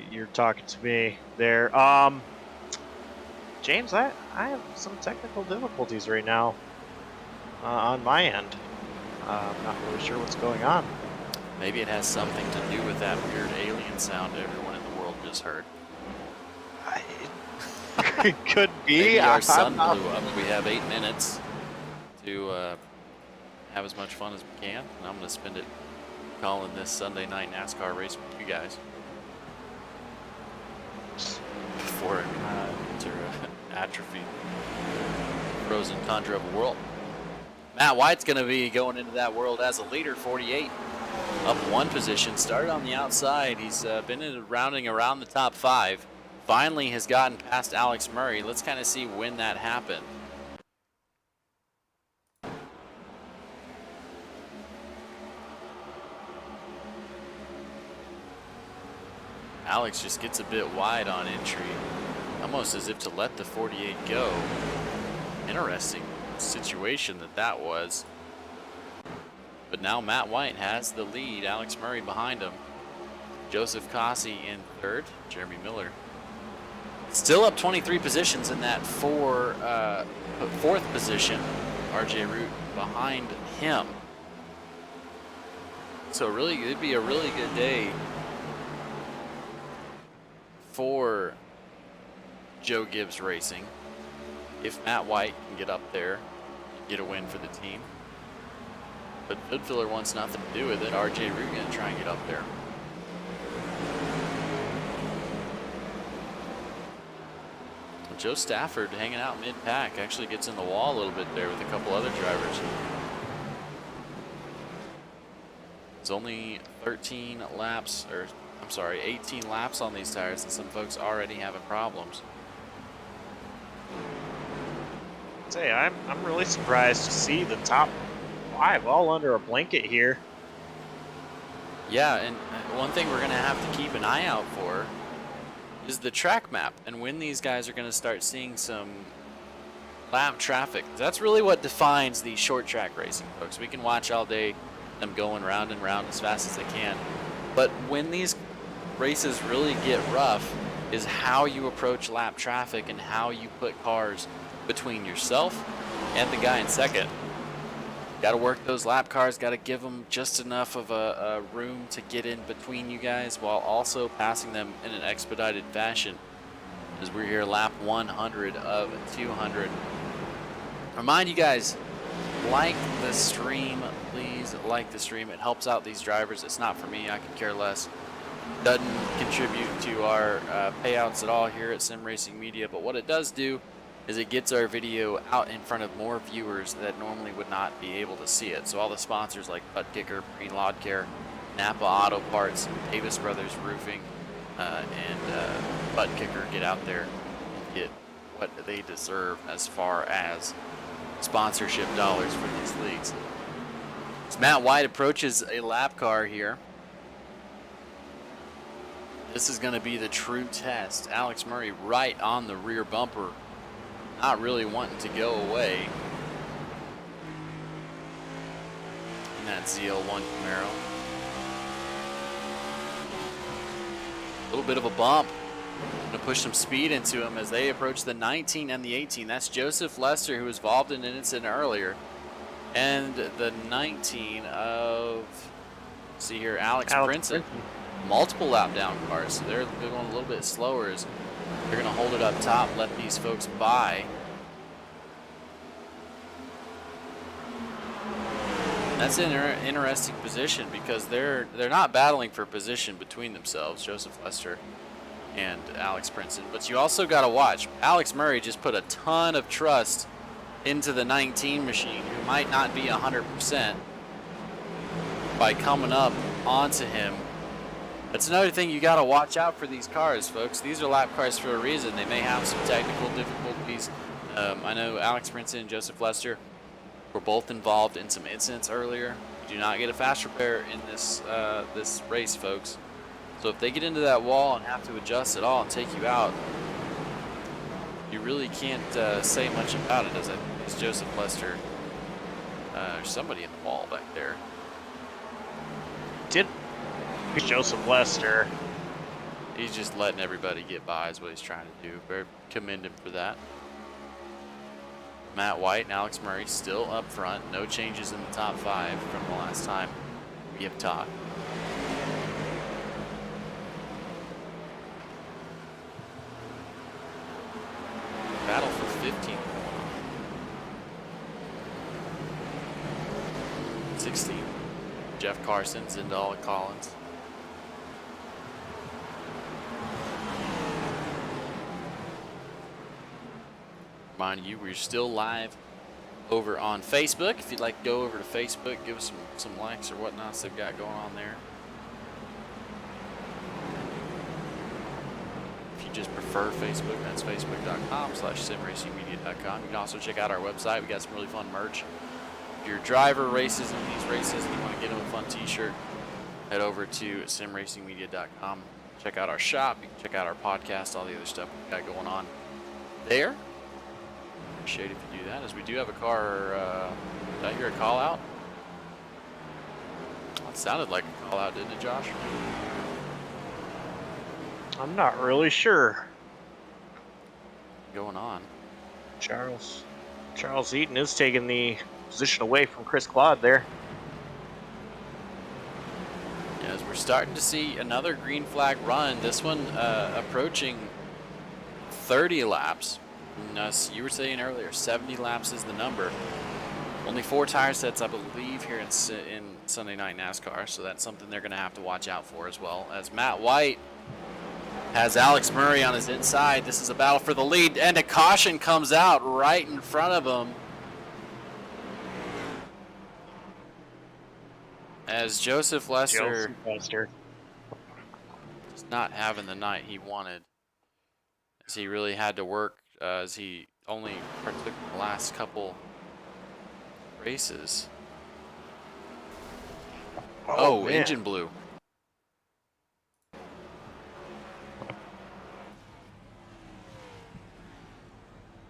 you're talking to me there. James, I have some technical difficulties right now on my end. I'm not really sure what's going on. Maybe it has something to do with that weird alien sound everyone in the world just heard. It could be. Maybe our sun blew up. We have 8 minutes to have as much fun as we can, and I'm going to spend it calling this Sunday night NASCAR race with you guys before it enter atrophy, frozen tundra of a world. Matt White's going to be going into that world as a leader, 48. Up 1 position, started on the outside. He's been rounding around the top 5. Finally has gotten past Alex Murray. Let's kind of see when that happened. Alex just gets a bit wide on entry, almost as if to let the 48 go. Interesting situation that was. But now Matt White has the lead. Alex Murray behind him. Joseph Cossey in 3rd. Jeremy Miller still up 23 positions in that 4th position. RJ Root behind him. So really, it'd be a really good day for Joe Gibbs Racing if Matt White can get up there and get a win for the team. But Goodfiller wants nothing to do with it. RJ Root going to try and get up there. Well, Joe Stafford hanging out mid-pack actually gets in the wall a little bit there with a couple other drivers. It's only 18 laps on these tires, and some folks already having problems. Say, I'm really surprised to see the top 5 all under a blanket here. Yeah, and one thing we're going to have to keep an eye out for is the track map and when these guys are going to start seeing some lap traffic. That's really what defines the short track racing, folks. We can watch all day them going round and round as fast as they can. But when these races really get rough is how you approach lap traffic and how you put cars between yourself and the guy in second. Got to work those lap cars, got to give them just enough of a room to get in between you guys while also passing them in an expedited fashion as we're here lap 100 of 200. Remind you guys, like the stream, please like the stream. It helps out these drivers. It's not for me, I could care less. Doesn't contribute to our payouts at all here at Sim Racing Media, but what it does do is it gets our video out in front of more viewers that normally would not be able to see it. So all the sponsors like Buttkicker, Preen Lawn Care, Napa Auto Parts, Davis Brothers Roofing, and Buttkicker get out there and get what they deserve as far as sponsorship dollars for these leagues. As Matt White approaches a lap car here, this is going to be the true test. Alex Murray right on the rear bumper, not really wanting to go away in that ZL1 Camaro. A little bit of a bump. Going to push some speed into him as they approach the 19 and the 18. That's Joseph Lester, who was involved in an incident earlier. And the 19 of, see here, Alex Princeton. Multiple lap down cars, so they're going a little bit slower as they're going to hold it up top, let these folks by. That's an interesting position because they're not battling for position between themselves, Joseph Lester and Alex Princeton. But you also got to watch. Alex Murray just put a ton of trust into the 19 machine, who might not be 100%, by coming up onto him. That's another thing you got to watch out for these cars, folks. These are lap cars for a reason. They may have some technical difficulties. I know Alex Princeton and Joseph Lester were both involved in some incidents earlier. You do not get a fast repair in this this race, folks. So if they get into that wall and have to adjust at all and take you out, you really can't say much about it. As Joseph Lester, there's somebody in the wall back there. Joseph Lester. He's just letting everybody get by is what he's trying to do. Very commend him for that. Matt White and Alex Murray still up front. No changes in the top 5 from the last time we have talked. Battle for 15th. 16. Jeff Carson, Zindala Collins. Remind you, we're still live over on Facebook. If you'd like to go over to Facebook, give us some likes or whatnot they've got going on there. If you just prefer Facebook, that's facebook.com/simracingmedia.com. You can also check out our website. We got some really fun merch. If your driver races in these races and you want to get them a fun t-shirt, head over to simracingmedia.com. Check out our shop. You can check out our podcast, all the other stuff we've got going on there. Appreciate if you do that, as we do have a car. Did I hear a call out? It sounded like a call out, didn't it, Josh? I'm not really sure. Going on. Charles Eaton is taking the position away from Chris Claude there. Yeah, as we're starting to see another green flag run, this one approaching 30 laps. And as you were saying earlier, 70 laps is the number. Only 4 tire sets, I believe, here in Sunday Night NASCAR, so that's something they're going to have to watch out for as well. As Matt White has Alex Murray on his inside. This is a battle for the lead, and a caution comes out right in front of him. As Joseph Lester is not having the night he wanted, as he really had to work, as he only partook in the last couple races. Oh, engine blew.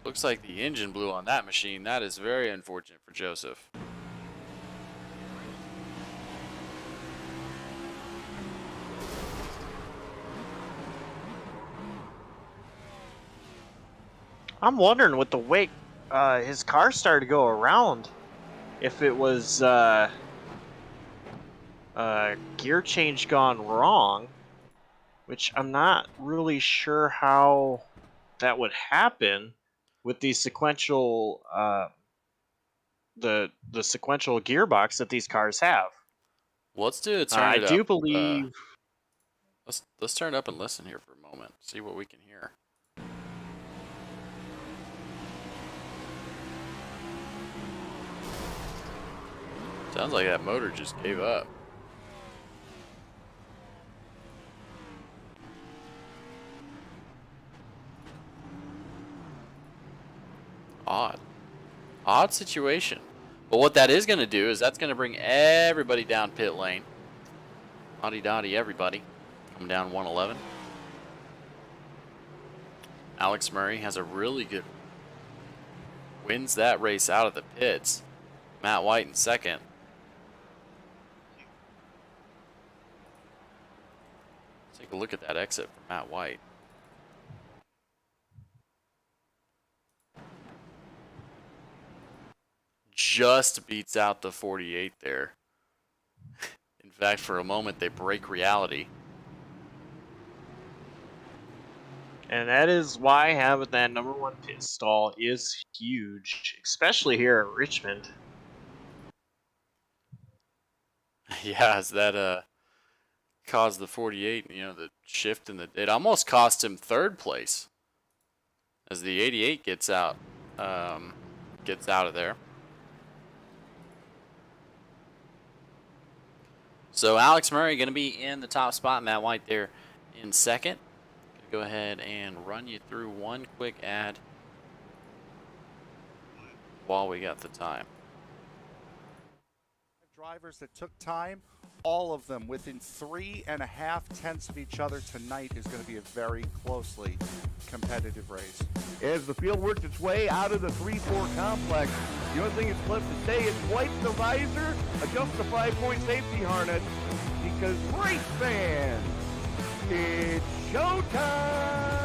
Looks like the engine blew on that machine. That is very unfortunate for Joseph. I'm wondering with the way his car started to go around, if it was gear change gone wrong, which I'm not really sure how that would happen with the sequential the sequential gearbox that these cars have. Well, let's do it. I do believe Let's turn it up and listen here for a moment. See what we can hear. Sounds like that motor just gave up. Odd situation. But what that is going to do is that's going to bring everybody down pit lane. Hotty dotty, everybody. Come down 111. Alex Murray has a really good. Wins that race out of the pits. Matt White in second. Take a look at that exit for Matt White. Just beats out the 48 there. In fact, for a moment, they break reality. And that is why having that #1 pit stall is huge, especially here at Richmond. Yeah, as that caused the 48, you know, the shift in the. It almost cost him third place. As the 88 gets out of there. So Alex Murray going to be in the top spot. Matt White there in second. Go ahead and run you through one quick ad while we got the time. Drivers that took time, all of them within 3.5 tenths of each other tonight is going to be a very closely competitive race. As the field works its way out of the 3-4 complex, the only thing it's left to say is wipe the visor, adjust the 5-point safety harness, because race fans, it's showtime!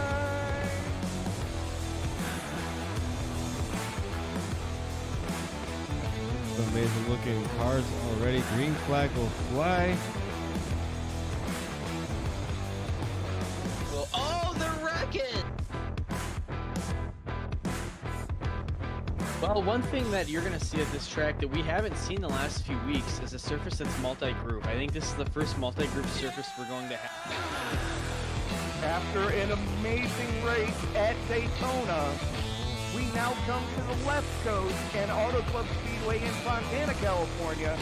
Amazing looking cars already. Green flag will fly. Well, oh, the rocket! Well, one thing that you're going to see at this track that we haven't seen the last few weeks is a surface that's multi-group. I think this is the first multi-group surface we're going to have. After an amazing race at Daytona, we now come to the left coast and Auto Club Speedway in Fontana, California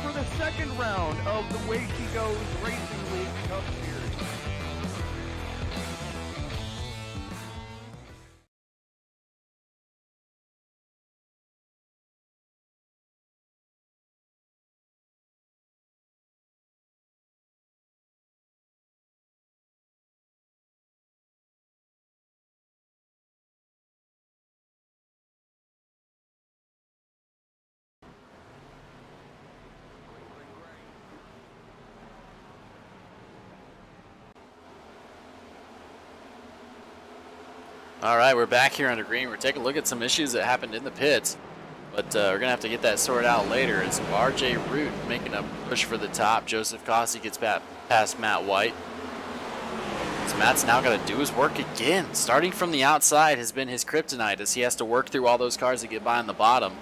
for the second round of the Way She Goes Racing League Cup Series. All right, we're back here under green. We're taking a look at some issues that happened in the pits, but we're going to have to get that sorted out later. It's RJ Root making a push for the top. Joseph Cossey gets past Matt White. So Matt's now got to do his work again. Starting from the outside has been his kryptonite as he has to work through all those cars that get by on the bottom.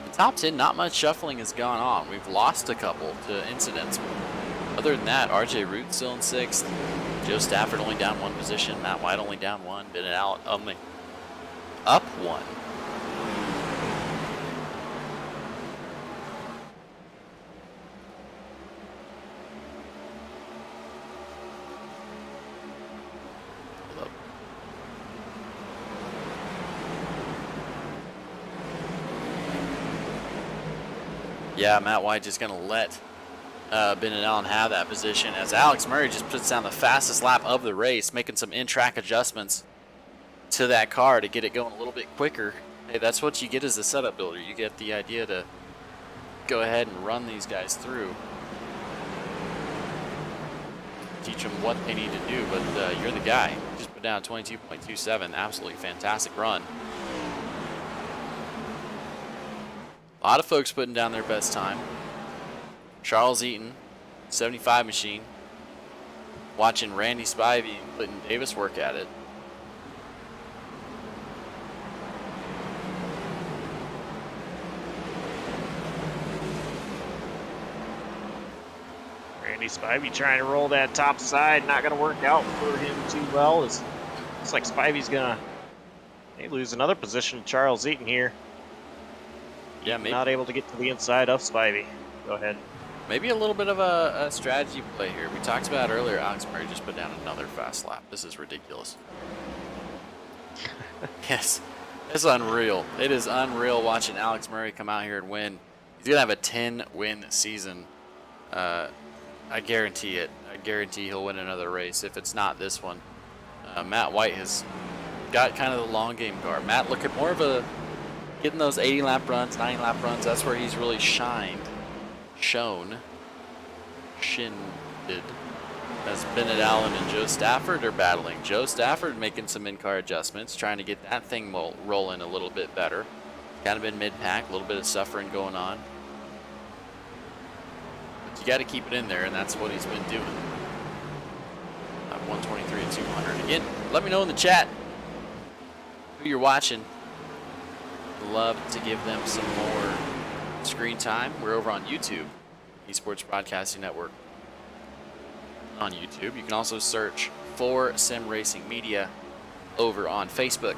The top 10, not much shuffling has gone on. We've lost a couple to incidents. Other than that, RJ Root still in 6th. Joe Stafford only down 1 position. Matt White only down 1. Bennett out only up 1. Yeah, Matt White just going to let Bennett Allen have that position as Alex Murray just puts down the fastest lap of the race, making some in-track adjustments to that car to get it going a little bit quicker. Hey, that's what you get as a setup builder. You get the idea to go ahead and run these guys through. Teach them what they need to do, but you're the guy. Just put down 22.27, absolutely fantastic run. A lot of folks putting down their best time. Charles Eaton, 75 machine. Watching Randy Spivey and Clinton Davis work at it. Randy Spivey trying to roll that top side. Not going to work out for him too well. Looks like Spivey's going to lose another position to Charles Eaton here. Yeah, maybe. Not able to get to the inside of Spivey. Go ahead. Maybe a little bit of a strategy play here. We talked about earlier, Alex Murray just put down another fast lap. This is ridiculous. Yes, it's unreal. It is unreal watching Alex Murray come out here and win. He's going to have a 10-win season. I guarantee it. I guarantee he'll win another race if it's not this one. Matt White has got kind of the long game car. Matt looking more of a getting those 80-lap runs, 90-lap runs. That's where he's really shined. As Bennett Allen and Joe Stafford are battling. Joe Stafford making some in-car adjustments, trying to get that thing rolling a little bit better. Kind of been mid-pack, a little bit of suffering going on. But you got to keep it in there, and that's what he's been doing. 123 and 200. Again, let me know in the chat who you're watching. Love to give them some more screen time. We're over on YouTube, Esports Broadcasting Network on YouTube. You can also search for Sim Racing Media over on Facebook,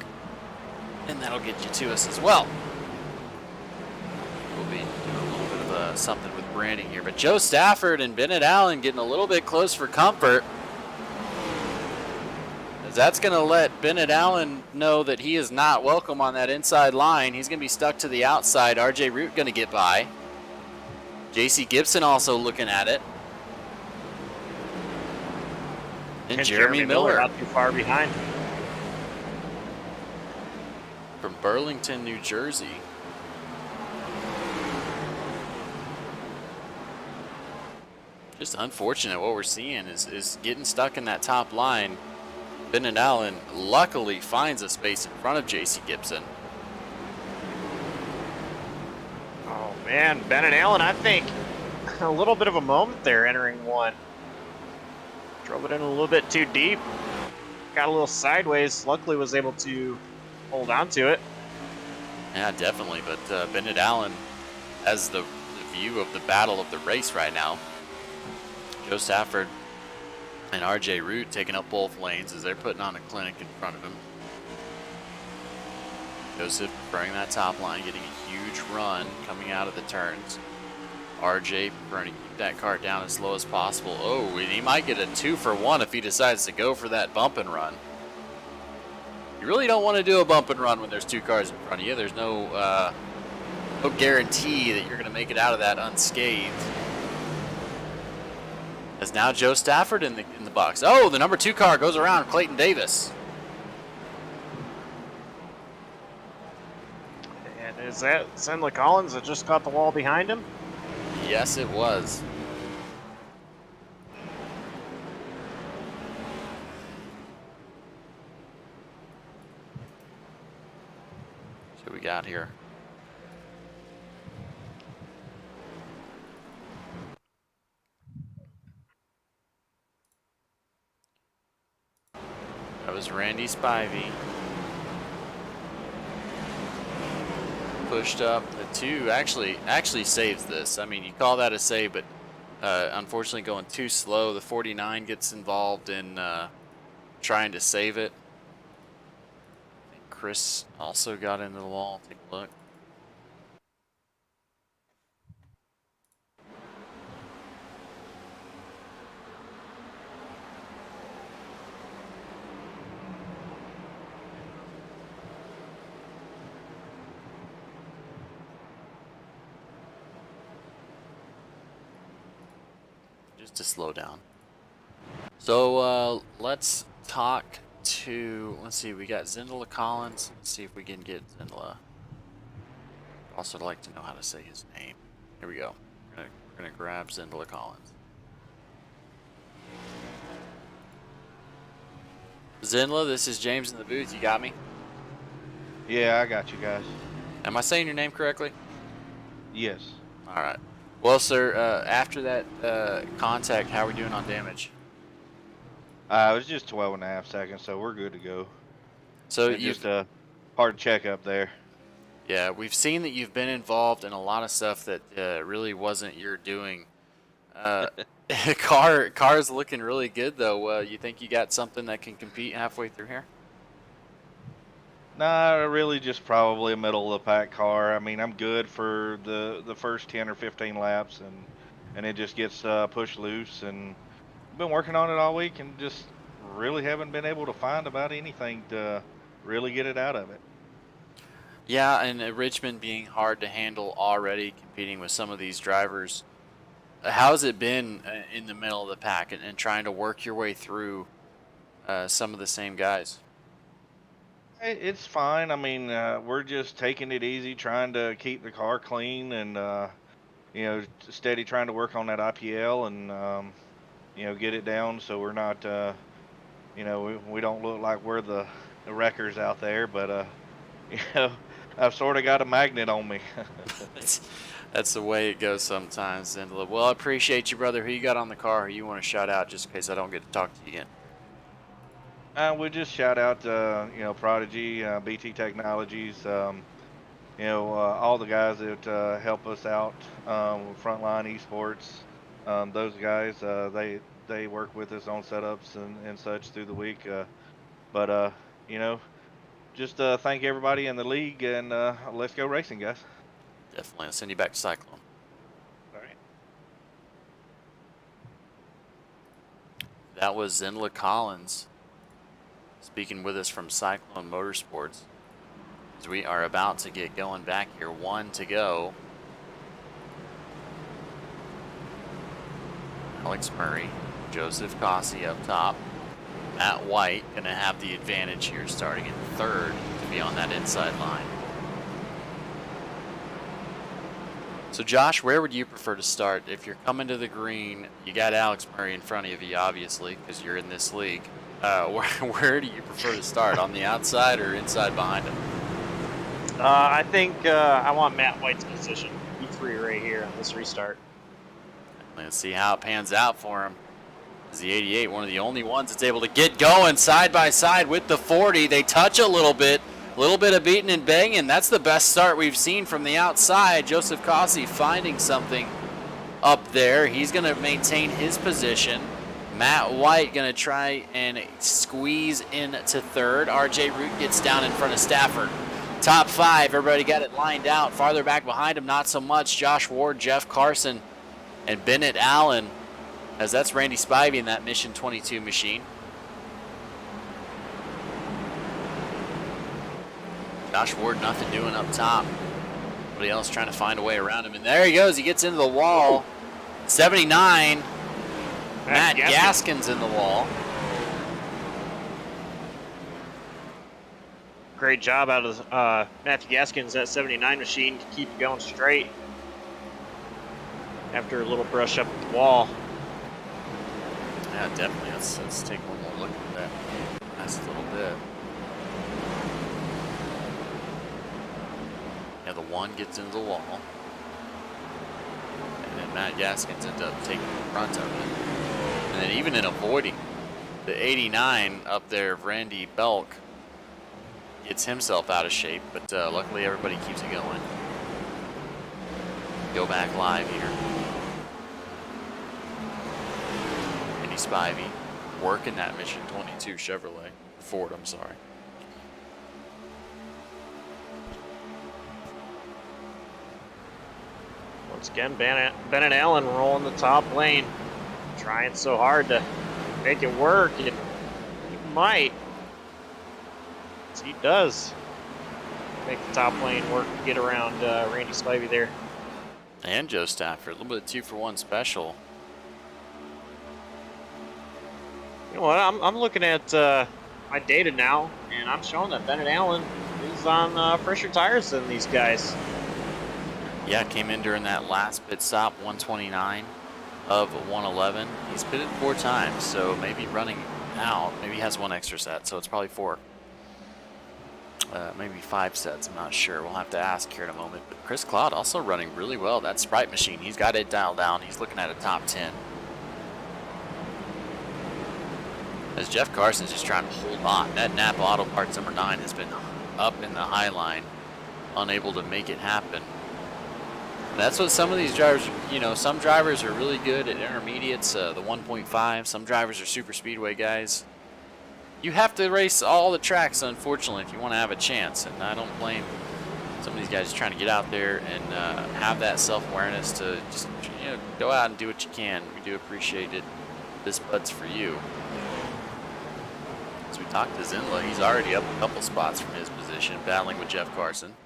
and that'll get you to us as well. We'll be doing a little bit of something with branding here, but Joe Stafford and Bennett Allen getting a little bit close for comfort. That's going to let Bennett Allen know that he is not welcome on that inside line. He's going to be stuck to the outside. RJ Root going to get by. JC Gibson also looking at it. And Jeremy Miller not too far behind. From Burlington, New Jersey. Just unfortunate what we're seeing is getting stuck in that top line. Bennett Allen luckily finds a space in front of JC Gibson. Oh man, Bennett Allen, I think a little bit of a moment there entering one. Drove it in a little bit too deep. Got a little sideways. Luckily was able to hold on to it. Yeah, definitely. But Bennett Allen has the view of the battle of the race right now. Joe Stafford and RJ Root taking up both lanes as they're putting on a clinic in front of him. Joseph preferring that top line, getting a huge run coming out of the turns. RJ preferring to keep that car down as slow as possible. Oh, and he might get a 2-for-1 if he decides to go for that bump and run. You really don't want to do a bump and run when there's two cars in front of you. There's no guarantee that you're going to make it out of that unscathed. As now Joe Stafford in the box. Oh, the number 2 car goes around Clayton Davis. And is that Zenla Collins that just caught the wall behind him? Yes, it was. So we got here. That was Randy Spivey. Pushed up the 2. Actually saves this. I mean, you call that a save, but unfortunately going too slow. The 49 gets involved in trying to save it. I think Chris also got into the wall. Take a look. To slow down. So let's talk to, let's see, we got Zindala Collins. Let's see if we can get Zindala. Also like to know how to say his name. Here we go. We're gonna grab Zindala Collins. Zindala, this is James in the booth. You got me? Yeah, I got you guys. Am I saying your name correctly? Yes. All right. Well, sir, after that contact, how are we doing on damage? It was just 12.5 seconds, so we're good to go. So you just a hard checkup there. Yeah, we've seen that you've been involved in a lot of stuff that really wasn't your doing. Car's looking really good though. You think you got something that can compete halfway through here? Nah, really just probably a middle of the pack car. I mean, I'm good for the first 10 or 15 laps, and it just gets pushed loose. And I've been working on it all week and just really haven't been able to find about anything to really get it out of it. Yeah, and Richmond being hard to handle already, competing with some of these drivers. How's it been in the middle of the pack and trying to work your way through some of the same guys? It's fine. I mean, we're just taking it easy, trying to keep the car clean and, you know, steady trying to work on that IPL and, you know, get it down so we're not, you know, we don't look like we're the wreckers out there. But, you know, I've sort of got a magnet on me. That's the way it goes sometimes. And well, I appreciate you, brother. Who you got on the car? Who you want to shout out just in case I don't get to talk to you again? We just shout out, you know, Prodigy, BT Technologies, you know, all the guys that help us out with Frontline Esports. Those guys, they work with us on setups and such through the week. But you know, just thank everybody in the league and let's go racing, guys. Definitely. I'll send you back to Cyclone. All right. That was Zenla Collins speaking with us from Cyclone Motorsports as we are about to get going back here. 1 to go. Alex Murray, Joseph Cossey up top. Matt White going to have the advantage here starting in third to be on that inside line. So Josh, where would you prefer to start? If you're coming to the green, you got Alex Murray in front of you, obviously, because you're in this league. Where do you prefer to start? On the outside or inside behind him? I think I want Matt White's position. E3 right here on this restart. Let's see how it pans out for him. Is the 88 one of the only ones that's able to get going side by side with the 40? They touch a little bit of beating and banging. That's the best start we've seen from the outside. Joseph Cossey finding something up there. He's going to maintain his position. Matt White going to try and squeeze into third. RJ Root gets down in front of Stafford. Top 5, everybody got it lined out. Farther back behind him, not so much. Josh Ward, Jeff Carson, and Bennett Allen, as that's Randy Spivey in that Mission 22 machine. Josh Ward, nothing doing up top. Everybody else trying to find a way around him. And there he goes. He gets into the wall. 79. Matt Gaskin's in the wall. Great job out of Matthew Gaskins, that 79 machine, to keep it going straight after a little brush up the wall. Yeah, definitely. Let's take one more look at that. Nice little bit. Yeah, the one gets into the wall. And then Matt Gaskins ends up taking the front of it. And then even in avoiding the 89 up there of Randy Belk, gets himself out of shape, but luckily everybody keeps it going. Go back live here. Randy Spivey working that Mission 22 Chevrolet. Ford, I'm sorry. Once again, Bennett Allen rolling the top lane. Trying so hard to make it work. He might. He does make the top lane work to get around Randy Spivey there. And Joe Stafford, a little bit of 2-for-1 special. You know what? I'm looking at my data now, and I'm showing that Bennett Allen is on fresher tires than these guys. Yeah, came in during that last pit stop, 129 of 111. He's pitted 4 times, so maybe running out. Maybe he has 1 extra set, so it's probably 4. Maybe 5 sets, I'm not sure. We'll have to ask here in a moment. But Chris Cloud also running really well. That Sprite machine, he's got it dialed down. He's looking at a top 10. As Jeff Carson's just trying to hold on. That Napa Auto Parts number 9 has been up in the high line, unable to make it happen. That's what some of these drivers, you know, some drivers are really good at intermediates, the 1.5. Some drivers are super speedway guys. You have to race all the tracks, unfortunately, if you want to have a chance. And I don't blame some of these guys trying to get out there and have that self-awareness to just, you know, go out and do what you can. We do appreciate it. This putt's for you. As we talked to Zinla, he's already up a couple spots from his position, battling with Jeff Carson.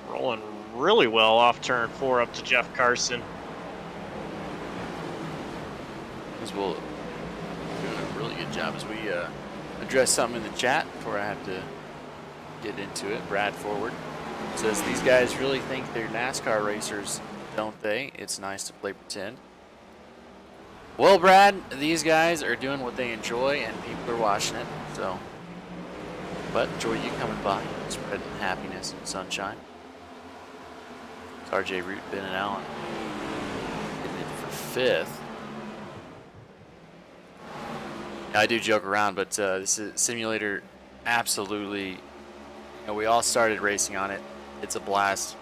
Rolling really well off turn 4 up to Jeff Carson. As well, doing a really good job as we address something in the chat before I have to get into it. Brad Forward says, these guys really think they're NASCAR racers, don't they? It's nice to play pretend. Well, Brad, these guys are doing what they enjoy and people are watching it, so. But enjoy you coming by, spreading happiness and sunshine. It's RJ Root, Ben and Allen getting in for 5th. I do joke around, but this is simulator, absolutely. You know, we all started racing on it. It's a blast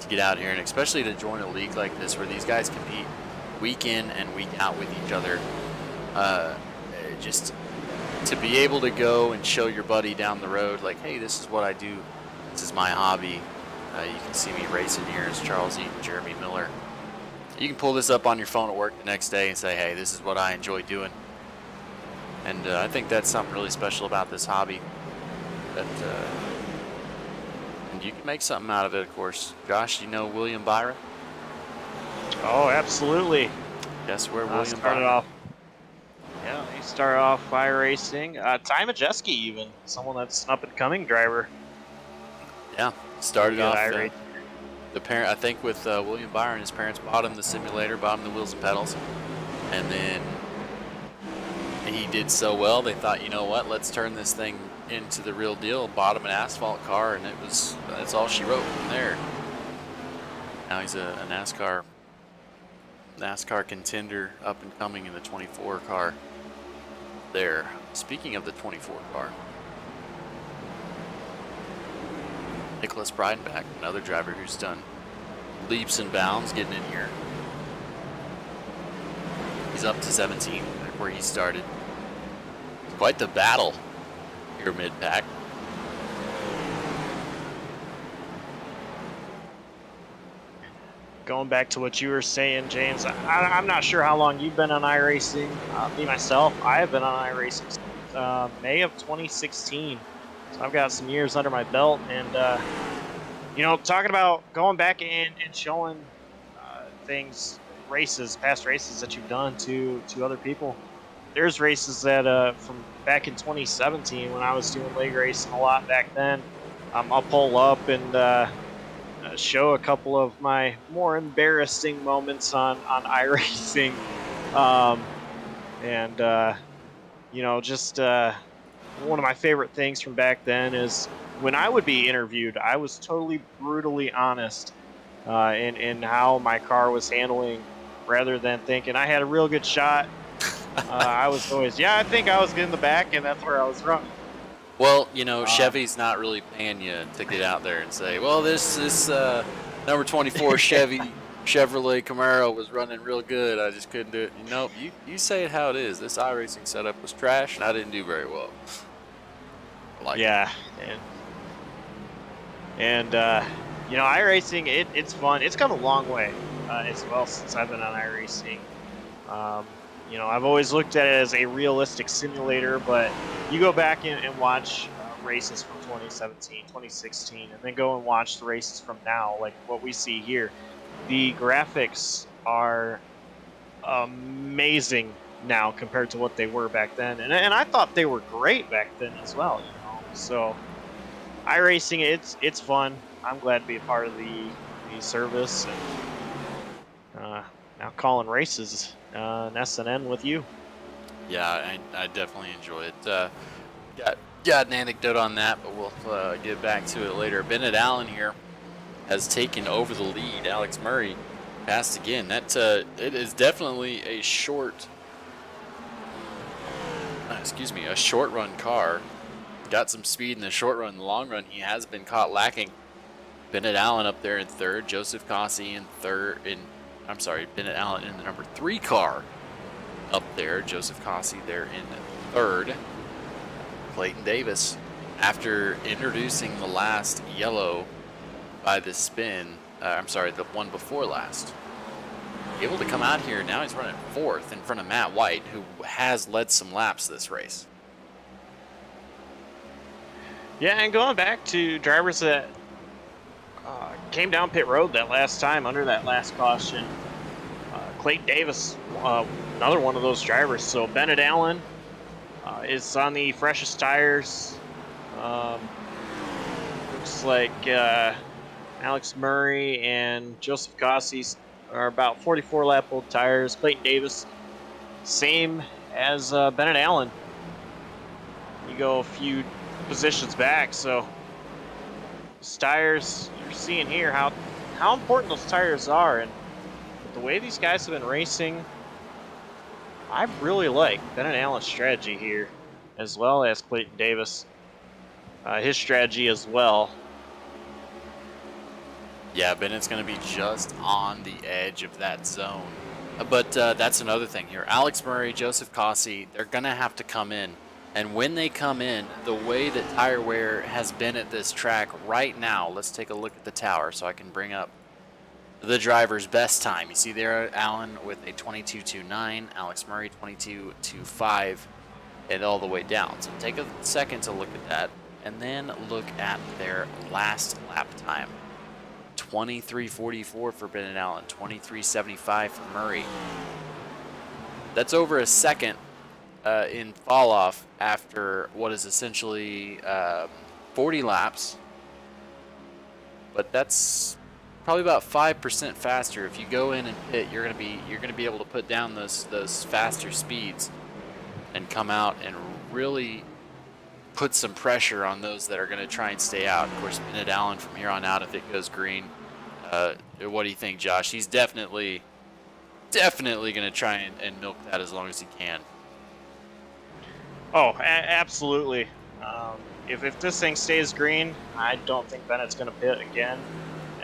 to get out here, and especially to join a league like this where these guys compete week in and week out with each other. Just to be able to go and show your buddy down the road, like, hey, this is what I do. This is my hobby. You can see me racing here as Charles Eaton, Jeremy Miller. You can pull this up on your phone at work the next day and say, hey, this is what I enjoy doing. And I think that's something really special about this hobby. That and you can make something out of it, of course. Josh, you know William Byron? Oh, absolutely. Guess where William started Byron off. Yeah, he started off iRacing. Ty Majeski, even someone that's an up-and-coming driver. Yeah, started off iRacing. the parent. I think with William Byron, his parents bought him the simulator, bought him the wheels and pedals, and then he did so well they thought, you know what, let's turn this thing into the real deal. Bought him an asphalt car, and that's all she wrote from there. Now he's a NASCAR contender, up and coming in the 24 car there. Speaking of the 24 car, Nicholas Breidenbach, another driver who's done leaps and bounds getting in here. He's up to 17 where he started. Quite the battle here mid-pack. Going back to what you were saying, James, I'm not sure how long you've been on iRacing. Me, myself, I have been on iRacing since May of 2016. So I've got some years under my belt. And, you know, talking about going back and showing things, past races that you've done to other people. There's races that from back in 2017 when I was doing leg racing a lot back then. I'll pull up and show a couple of my more embarrassing moments on iRacing. You know, just one of my favorite things from back then is when I would be interviewed, I was totally brutally honest in how my car was handling, rather than thinking I had a real good shot. I was always, I think I was getting the back, and that's where I was running. Well, you know, Chevy's not really paying you to get out there and say, well, this number 24 Chevrolet Camaro was running real good. I just couldn't do it. Nope, you say it how it is. This iRacing setup was trash, and I didn't do very well. And you know, iRacing, it's fun. It's come a long way as well since I've been on iRacing. You know, I've always looked at it as a realistic simulator, but you go back and watch races from 2017, 2016, and then go and watch the races from now, like what we see here. The graphics are amazing now compared to what they were back then, and I thought they were great back then as well. You know, so iRacing, it's fun. I'm glad to be a part of the service, and now calling races. SNN with you. Yeah, I definitely enjoy it. Got an anecdote on that, but we'll get back to it later. Bennett Allen here has taken over the lead. Alex Murray passed again. That it is definitely a short run car. got some speed in the short run. In the long run, he has been caught lacking. Bennett Allen up there in third. Joseph Cossey in third. Bennett Allen in the number 3 car up there. Joseph Cossey there in third. Clayton Davis, after introducing the last yellow by the spin, the one before last, able to come out here. Now he's running 4th in front of Matt White, who has led some laps this race. Yeah, and going back to drivers that came down pit road that last time under that last caution, Clayton Davis, another one of those drivers. So Bennett Allen is on the freshest tires. Looks like Alex Murray and Joseph Cossey are about 44 lap old tires. Clayton Davis, same as Bennett Allen. You go a few positions back, so those tires, you're seeing here how important those tires are, and the way these guys have been racing, I really like Bennett Allen's strategy here, as well as Clayton Davis, his strategy as well. Yeah, Bennett's going to be just on the edge of that zone. But that's another thing here. Alex Murray, Joseph Cossey, they're going to have to come in. And when they come in, the way that tire wear has been at this track right now, let's take a look at the tower so I can bring up the driver's best time. You see there, Allen with a 22.29, Alex Murray 22.25, and all the way down. So take a second to look at that, and then look at their last lap time. 23.44 for Bennett Allen, 23.75 for Murray. That's over a second in fall off after what is essentially 40 laps, but that's probably about 5% faster. If you go in and pit, you're gonna be able to put down those faster speeds and come out and really put some pressure on those that are going to try and stay out. Of course, Bennett Allen from here on out, if it goes green, what do you think, Josh? He's definitely going to try and milk that as long as he can. Oh, absolutely. If this thing stays green, I don't think Bennett's going to pit again.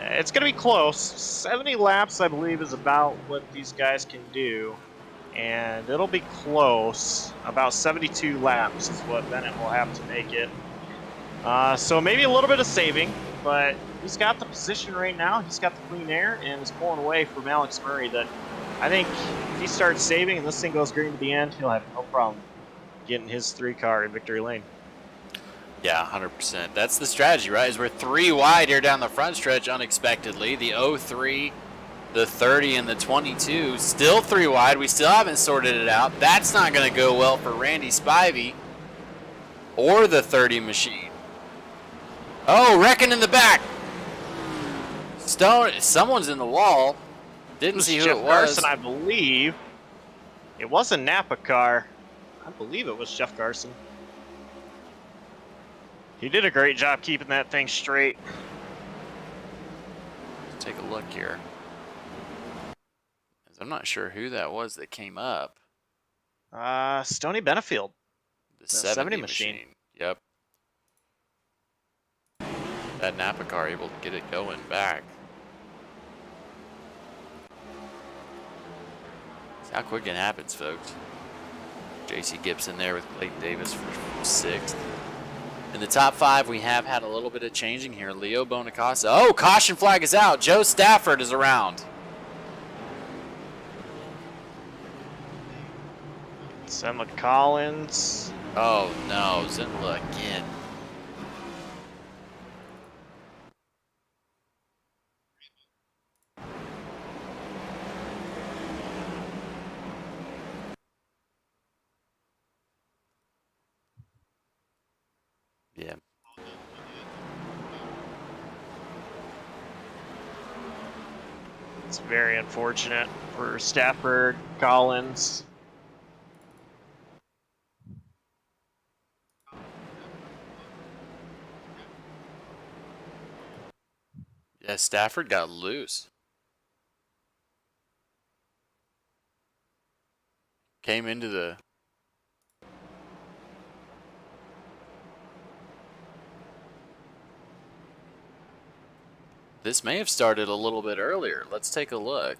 It's going to be close. 70 laps, I believe, is about what these guys can do. And it'll be close. About 72 laps is what Bennett will have to make it. So maybe a little bit of saving, but he's got the position right now. He's got the clean air and is pulling away from Alex Murray. That I think if he starts saving and this thing goes green to the end, he'll have no problem getting his 3 car in victory lane. Yeah, 100%. That's the strategy, right? Is we're 3 wide here down the front stretch unexpectedly. The 03, the 30, and the 22 still 3 wide. We still haven't sorted it out. That's not going to go well for Randy Spivey or the 30 machine. Oh, wrecking in the back. Someone's in the wall. Didn't see who Jeff it was. Garson, I believe. It was a Napa car. I believe it was Jeff Garson. He did a great job keeping that thing straight. Let's take a look here. I'm not sure who that was that came up. Stoney Benefield. The 70 machine. Yep. That Napa car able to get it going back. That's how quick it happens, folks. JC Gibson there with Clayton Davis for 6th. In the top 5, we have had a little bit of changing here. Leo Bonacasa. Oh, caution flag is out. Joe Stafford is around. Zenla Collins. Oh, no. Zenla again. Yeah. It's very unfortunate for Stafford, Collins. Yeah, Stafford got loose. Came into the This may have started a little bit earlier. Let's take a look.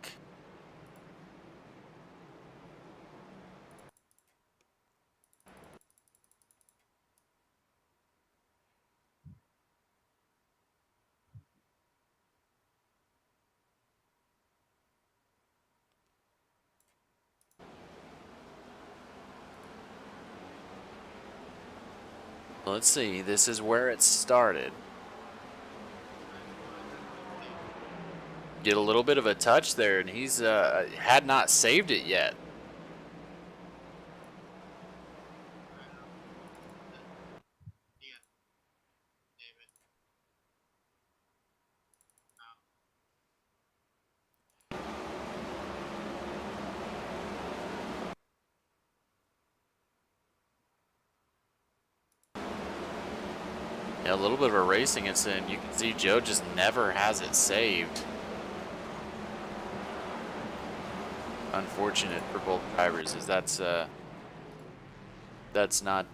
Let's see. This is where it started. Get a little bit of a touch there, and he's had not saved it yet. Yeah, a little bit of a racing incident. You can see Joe just never has it saved. Unfortunate for both drivers, as that's not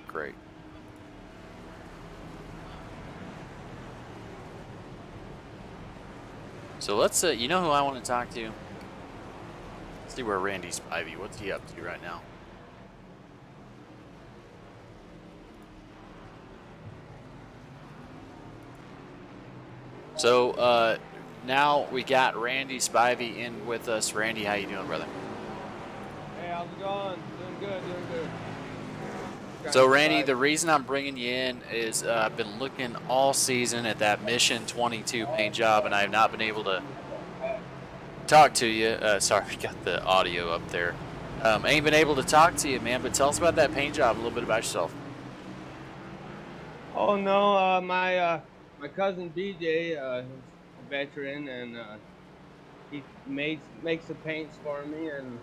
great. So let's you know who I want to talk to? Let's see where Randy Spivey, what's he up to right now? So now we got Randy Spivey in with us. Randy, how you doing, brother? Hey, how's it going? Doing good, doing good. So Randy, the reason I'm bringing you in is I've been looking all season at that Mission 22 paint job, and I have not been able to talk to you. Sorry, we got the audio up there. Ain't been able to talk to you, man, but tell us about that paint job, a little bit about yourself. Oh no, my cousin DJ, he's a veteran, and he makes the paints for me, and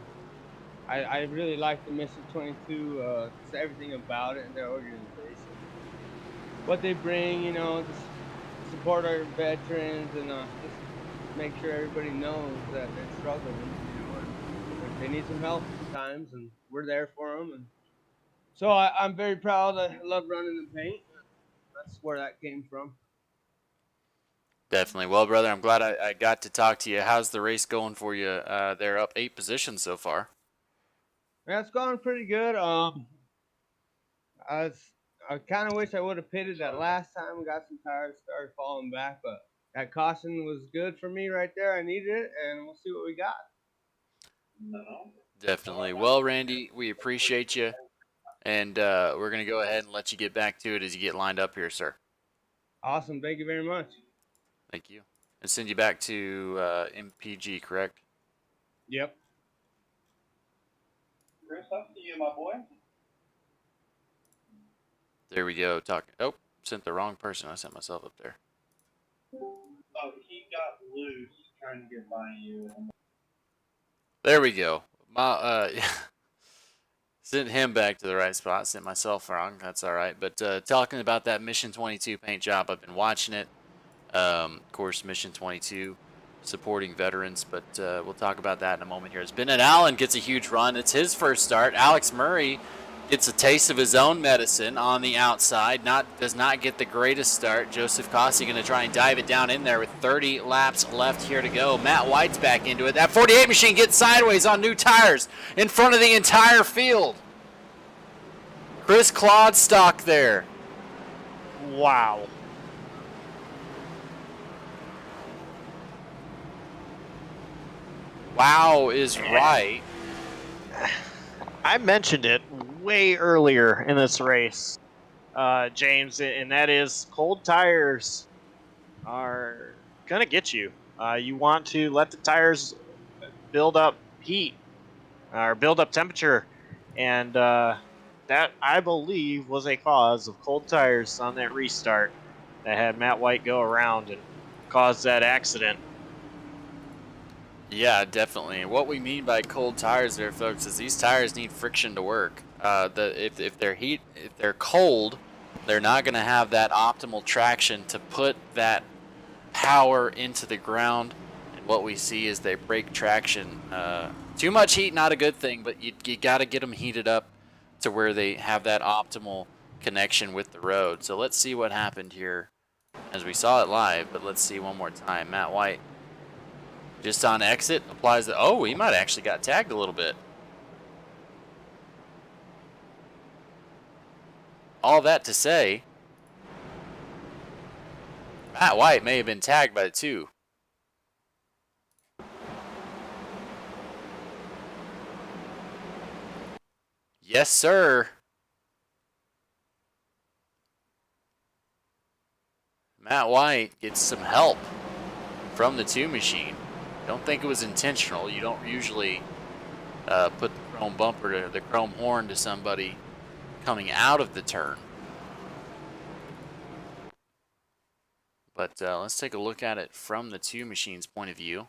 I really like the Mission 22, just everything about it and their organization. What they bring, you know, just support our veterans, and just make sure everybody knows that they're struggling, you know, and they need some help sometimes, and we're there for them. And so I'm very proud. I love running the paint. That's where that came from. Definitely. Well, brother, I'm glad I got to talk to you. How's the race going for you? They're up 8 positions so far. Yeah, it's going pretty good. I kind of wish I would have pitted that last time. We got some tires, started falling back, but that caution was good for me right there. I needed it, and we'll see what we got. Definitely. Well, Randy, we appreciate you, and we're going to go ahead and let you get back to it as you get lined up here, sir. Awesome. Thank you very much. Thank you. And send you back to MPG, correct? Yep. Chris, up to you, my boy. There we go. Talking. Oh, sent the wrong person. I sent myself up there. Oh, he got loose trying to get by you. There we go. Sent him back to the right spot. Sent myself wrong. That's all right. But talking about that Mission 22 paint job, I've been watching it. Of course, Mission 22 supporting veterans, but we'll talk about that in a moment here. As Bennett Allen gets a huge run. It's his first start. Alex Murray gets a taste of his own medicine on the outside. Does not get the greatest start. Joseph Cossey going to try and dive it down in there with 30 laps left here to go. Matt White's back into it. That 48 machine gets sideways on new tires in front of the entire field. Chris Clodstock there. Wow. Wow is right. I mentioned it way earlier in this race, James, and that is cold tires are going to get you. You want to let the tires build up heat or build up temperature, and that, I believe, was a cause of cold tires on that restart that had Matt White go around and cause that accident. Yeah, definitely. And what we mean by cold tires there, folks, is these tires need friction to work. If they're cold, they're not going to have that optimal traction to put that power into the ground. And what we see is they break traction. Too much heat, not a good thing, but you got to get them heated up to where they have that optimal connection with the road. So let's see what happened here as we saw it live, but let's see one more time. Matt White just on exit applies the, oh, he might have actually got tagged a little bit. All that to say, Matt White may have been tagged by the 2. Yes, sir. Matt White gets some help from the 2 machine. Don't think it was intentional. You don't usually put the chrome bumper to the chrome horn to somebody coming out of the turn. But let's take a look at it from the 2 machines' point of view.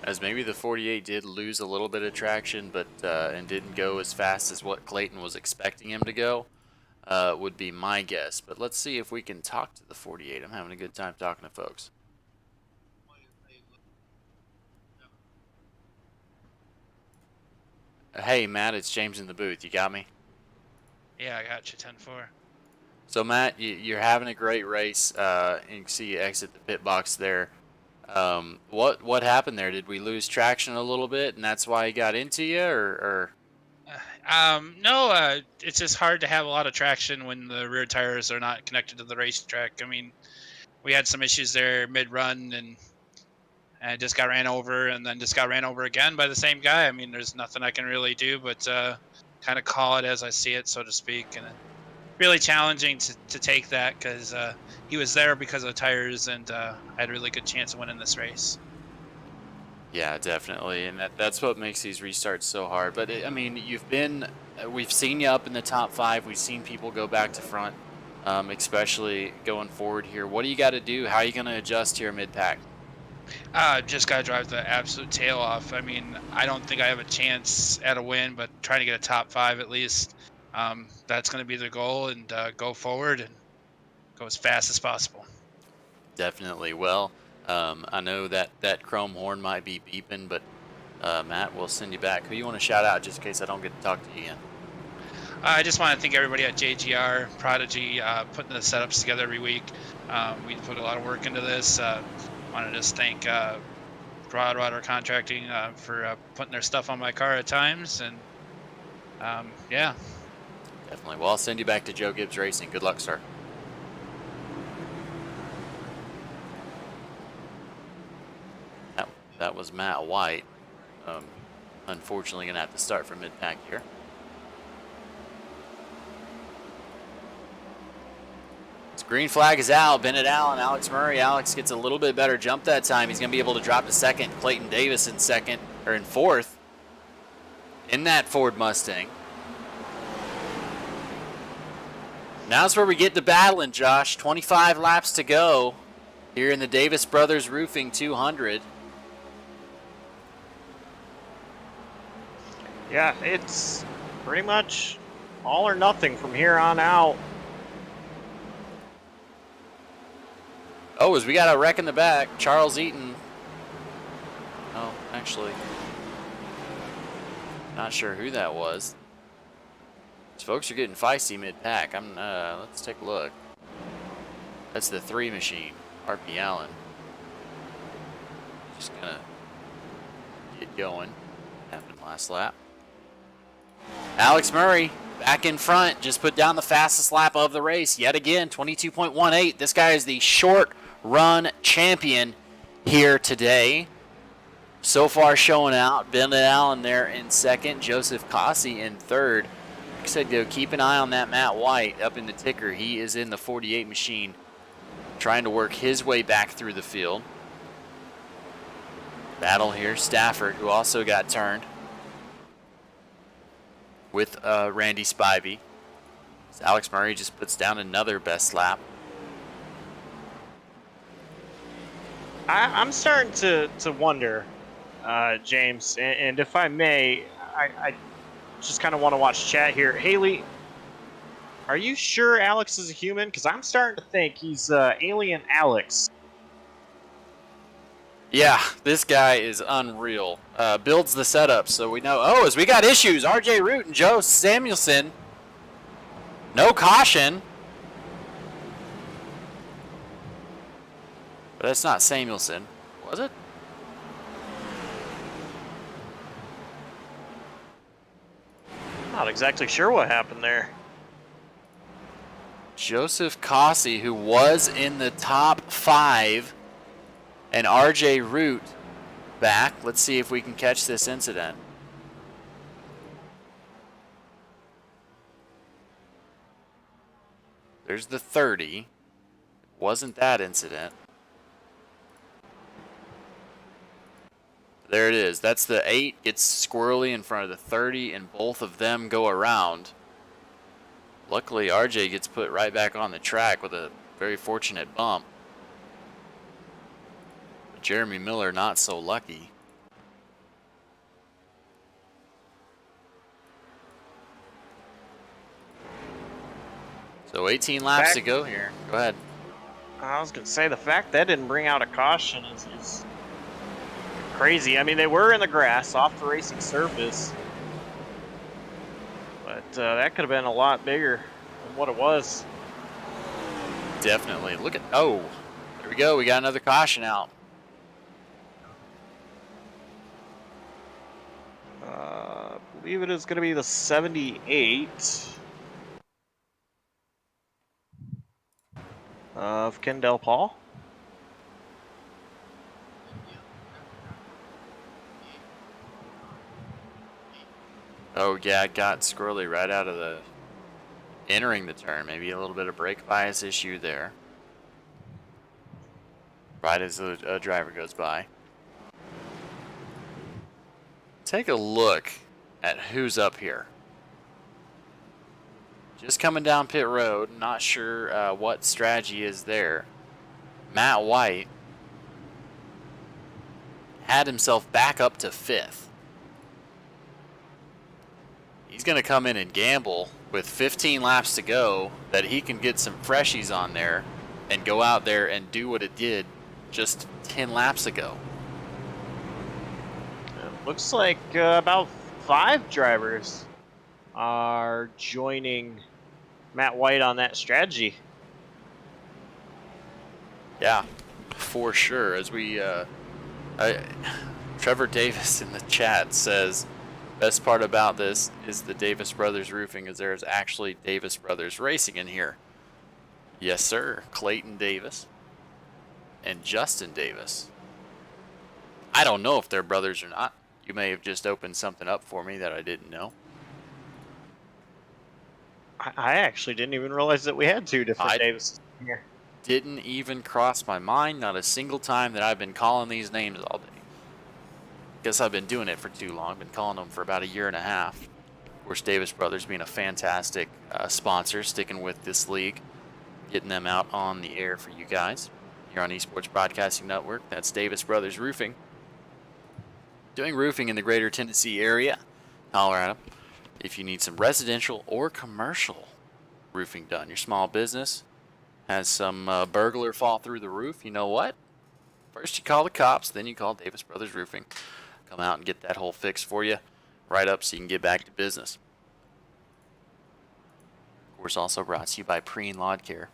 As maybe the 48 did lose a little bit of traction, but and didn't go as fast as what Clayton was expecting him to go, would be my guess. But let's see if we can talk to the 48. I'm having a good time talking to folks. Hey, Matt, it's James in the booth. You got me? Yeah, I got you, 10-4. So, Matt, you're having a great race, and you can see you exit the pit box there. What happened there? Did we lose traction a little bit, and that's why he got into you, or? No, it's just hard to have a lot of traction when the rear tires are not connected to the racetrack. I mean, we had some issues there mid-run, and I just got ran over, and then just got ran over again by the same guy. I mean, there's nothing I can really do but kind of call it as I see it, so to speak. And really challenging to take that because he was there because of the tires, and I had a really good chance of winning this race. Yeah, definitely, and that's what makes these restarts so hard. But I mean, we've seen you up in the top 5. We've seen people go back to front, especially going forward here. What do you got to do? How are you going to adjust here mid-pack? Just got to drive the absolute tail off. I mean, I don't think I have a chance at a win, but trying to get a top 5 at least. That's going to be the goal, and go forward and go as fast as possible. Definitely. Well, I know that chrome horn might be beeping, but Matt, we'll send you back. Who you want to shout out just in case I don't get to talk to you again? I just want to thank everybody at JGR, Prodigy, putting the setups together every week. We put a lot of work into this. Want to just thank Broadwater Contracting for putting their stuff on my car at times, and yeah. Definitely. Well, I'll send you back to Joe Gibbs Racing. Good luck, sir. That was Matt White. Unfortunately, going to have to start from mid-pack here. This green flag is out. Bennett Allen, Alex Murray. Alex gets a little bit better jump that time. He's going to be able to drop to second. Clayton Davis in second, or in fourth, in that Ford Mustang. Now's where we get to battling, Josh. 25 laps to go here in the Davis Brothers Roofing 200. Yeah, it's pretty much all or nothing from here on out. Oh, as we got a wreck in the back, Charles Eaton. Oh, actually, not sure who that was. These folks are getting feisty mid-pack. Let's take a look. That's the 3 machine, RP Allen. Just gonna get going. Happened last lap. Alex Murray back in front, just put down the fastest lap of the race yet again, 22.18. This guy is the short run champion here today. So far showing out. Bennett Allen there in second, Joseph Cossey in third. Like I said, go keep an eye on that Matt White up in the ticker. He is in the 48 machine, trying to work his way back through the field. Battle here, Stafford, who also got turned with Randy Spivey. So Alex Murray just puts down another best lap. I'm starting to wonder, James, and if I may, I just kind of want to watch chat here. Haley, are you sure Alex is a human? Because I'm starting to think he's Alien Alex. Yeah, this guy is unreal. Builds the setup, so we know. Oh, as we got issues, RJ Root and Joe Samuelson. No caution. But that's not Samuelson, was it? Not exactly sure what happened there. Joseph Cossey, who was in the top 5, and RJ Root back. Let's see if we can catch this incident. There's the 30. Wasn't that incident. There it is. That's the 8. Gets squirrely in front of the 30, and both of them go around. Luckily, RJ gets put right back on the track with a very fortunate bump. But Jeremy Miller not so lucky. So 18 laps to go here. Go ahead. I was going to say, the fact that didn't bring out a caution is crazy. I mean, they were in the grass off the racing surface. But that could have been a lot bigger than what it was. Definitely. Look at, oh, there we go. We got another caution out. I believe it is going to be the 78 of Kendall Paul. Oh, yeah, it got squirrely right out of the entering the turn. Maybe a little bit of brake bias issue there. Right as a driver goes by. Take a look at who's up here. Just coming down pit road, not sure what strategy is there. Matt White had himself back up to 5th. He's going to come in and gamble with 15 laps to go that he can get some freshies on there and go out there and do what it did just 10 laps ago. It looks like about 5 drivers are joining Matt White on that strategy. Yeah, for sure. As we, Trevor Davis in the chat says, best part about this is the Davis Brothers Roofing is there's actually Davis Brothers Racing in here. Yes, sir. Clayton Davis and Justin Davis. I don't know if they're brothers or not. You may have just opened something up for me that I didn't know. I actually didn't even realize that we had 2 different Davises here. Didn't even cross my mind, not a single time that I've been calling these names all day. Guess I've been doing it for too long. Been calling them for about a year and a half. Of course, Davis Brothers being a fantastic sponsor, sticking with this league, getting them out on the air for you guys here on Esports Broadcasting Network. That's Davis Brothers Roofing. Doing roofing in the greater Tennessee area, Colorado. If you need some residential or commercial roofing done, your small business has some burglar fall through the roof, you know what? First you call the cops, then you call Davis Brothers Roofing. Come out and get that whole fix for you right up so you can get back to business. Of course, also brought to you by Preen Lawn Care.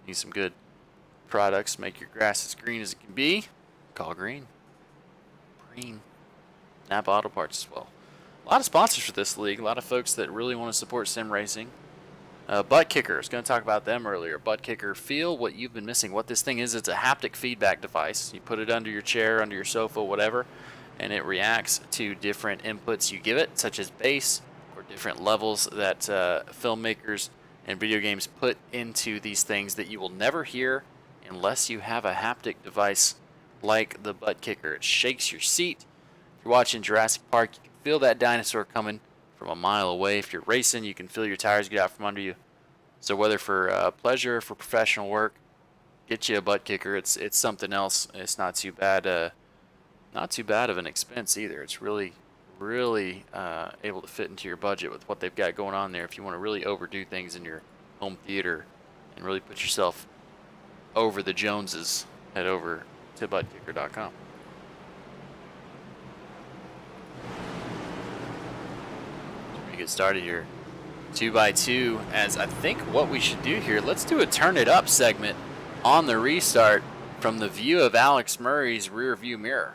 Need some good products, make your grass as green as it can be. Call Green. Preen. Napa Auto Parts as well. A lot of sponsors for this league. A lot of folks that really want to support sim racing. Buttkicker. I was going to talk about them earlier. Buttkicker, feel what you've been missing. What this thing is, it's a haptic feedback device. You put it under your chair, under your sofa, whatever, and it reacts to different inputs you give it, such as bass or different levels that filmmakers and video games put into these things that you will never hear unless you have a haptic device like the Buttkicker. It shakes your seat. If you're watching Jurassic Park, you can feel that dinosaur coming from a mile away. If you're racing, you can feel your tires get out from under you. So whether for pleasure or for professional work, get you a Buttkicker. It's something else. It's not too bad. Not too bad of an expense either. It's really able to fit into your budget with what they've got going on there. If you want to really overdo things in your home theater and really put yourself over the Joneses, head over to buttkicker.com. we get started here. 2x2, as I think what we should do here, let's do a turn it up segment on the restart from the view of Alex Murray's rear view mirror.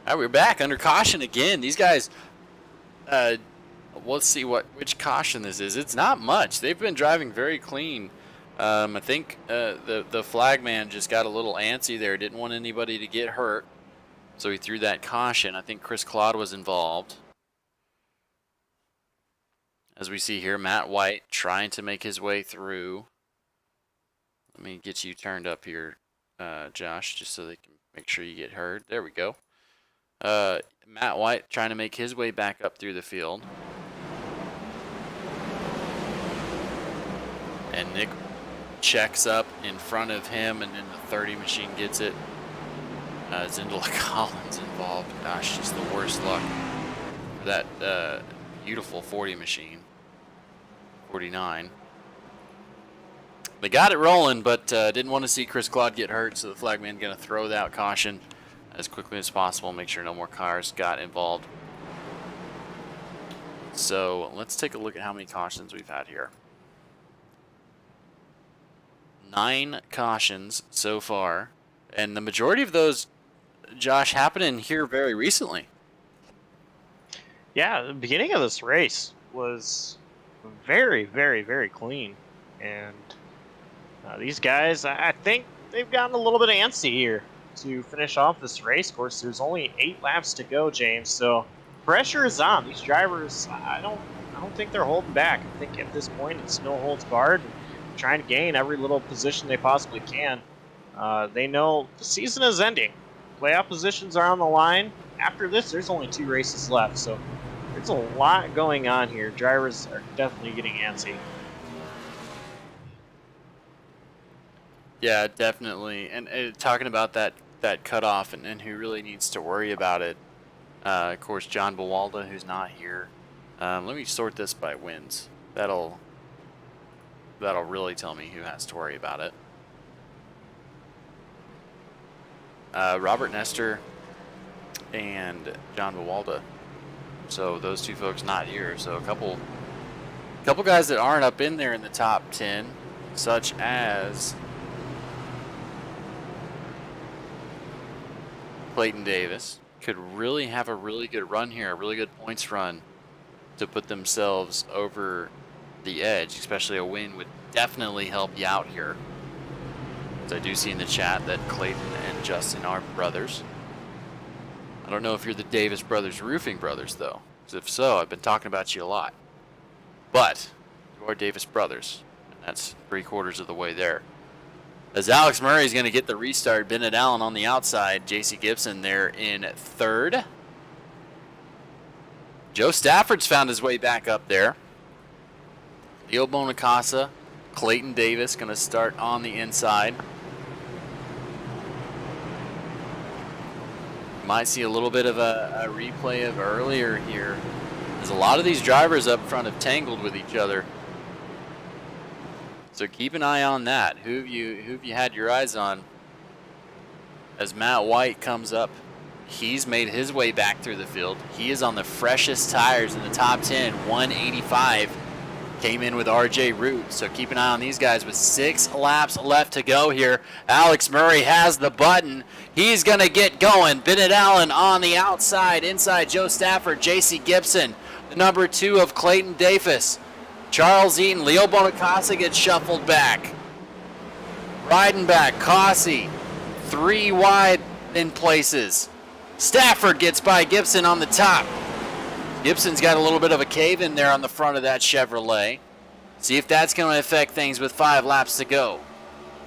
All right, we're back under caution again. These guys, let's see which caution this is. It's not much. They've been driving very clean. I think the flagman just got a little antsy there. Didn't want anybody to get hurt, so he threw that caution. I think Chris Claude was involved. As we see here, Matt White trying to make his way through. Let me get you turned up here, Josh, just so they can make sure you get heard. There we go. Matt White trying to make his way back up through the field. And Nick checks up in front of him, and then the 30 machine gets it. Zindala Collins involved. Gosh, just the worst luck for that beautiful 40 machine. 49. They got it rolling, but didn't want to see Chris Claude get hurt, so the flagman going to throw that caution as quickly as possible, make sure no more cars got involved. So let's take a look at how many cautions we've had here. 9 cautions so far, and the majority of those, Josh, happening here very recently. Yeah, the beginning of this race was very, very, very clean, and these guys, I think they've gotten a little bit antsy here to finish off this race. Of course, there's only 8 laps to go, James, so pressure is on. These drivers, I don't think they're holding back. I think at this point it's no holds barred, trying to gain every little position they possibly can. They know the season is ending. Playoff positions are on the line. After this, there's only 2 races left, so there's a lot going on here. Drivers are definitely getting antsy. Yeah, definitely. And talking about that cutoff and who really needs to worry about it. Of course, John Bawalda, who's not here. Let me sort this by wins. That'll really tell me who has to worry about it. Robert Nestor and John Bawalda. So those 2 folks not here. So a couple guys that aren't up in there in the top 10, such as Clayton Davis, could really have a really good run here, a really good points run to put themselves over the edge. Especially a win would definitely help you out here. So I do see in the chat that Clayton and Justin are brothers. I don't know if you're the Davis Brothers Roofing Brothers, though. Because if so, I've been talking about you a lot. But you are Davis Brothers, and that's 3/4 of the way there. As Alex Murray is going to get the restart, Bennett Allen on the outside, J.C. Gibson there in 3rd. Joe Stafford's found his way back up there. Leo Bonacasa, Clayton Davis going to start on the inside. Might see a little bit of a replay of earlier here, as a lot of these drivers up front have tangled with each other. So keep an eye on that. Who have you had your eyes on? As Matt White comes up, he's made his way back through the field. He is on the freshest tires in the top 10, 185. Came in with RJ Root, so keep an eye on these guys with 6 laps left to go here. Alex Murray has the button. He's going to get going. Bennett Allen on the outside, inside Joe Stafford, J.C. Gibson. the number 2 of Clayton Davis. Charles Eaton, Leo Bonacasa gets shuffled back. Riding back, Cossey, 3 wide in places. Stafford gets by Gibson on the top. Gibson's got a little bit of a cave in there on the front of that Chevrolet. See if that's going to affect things with 5 laps to go.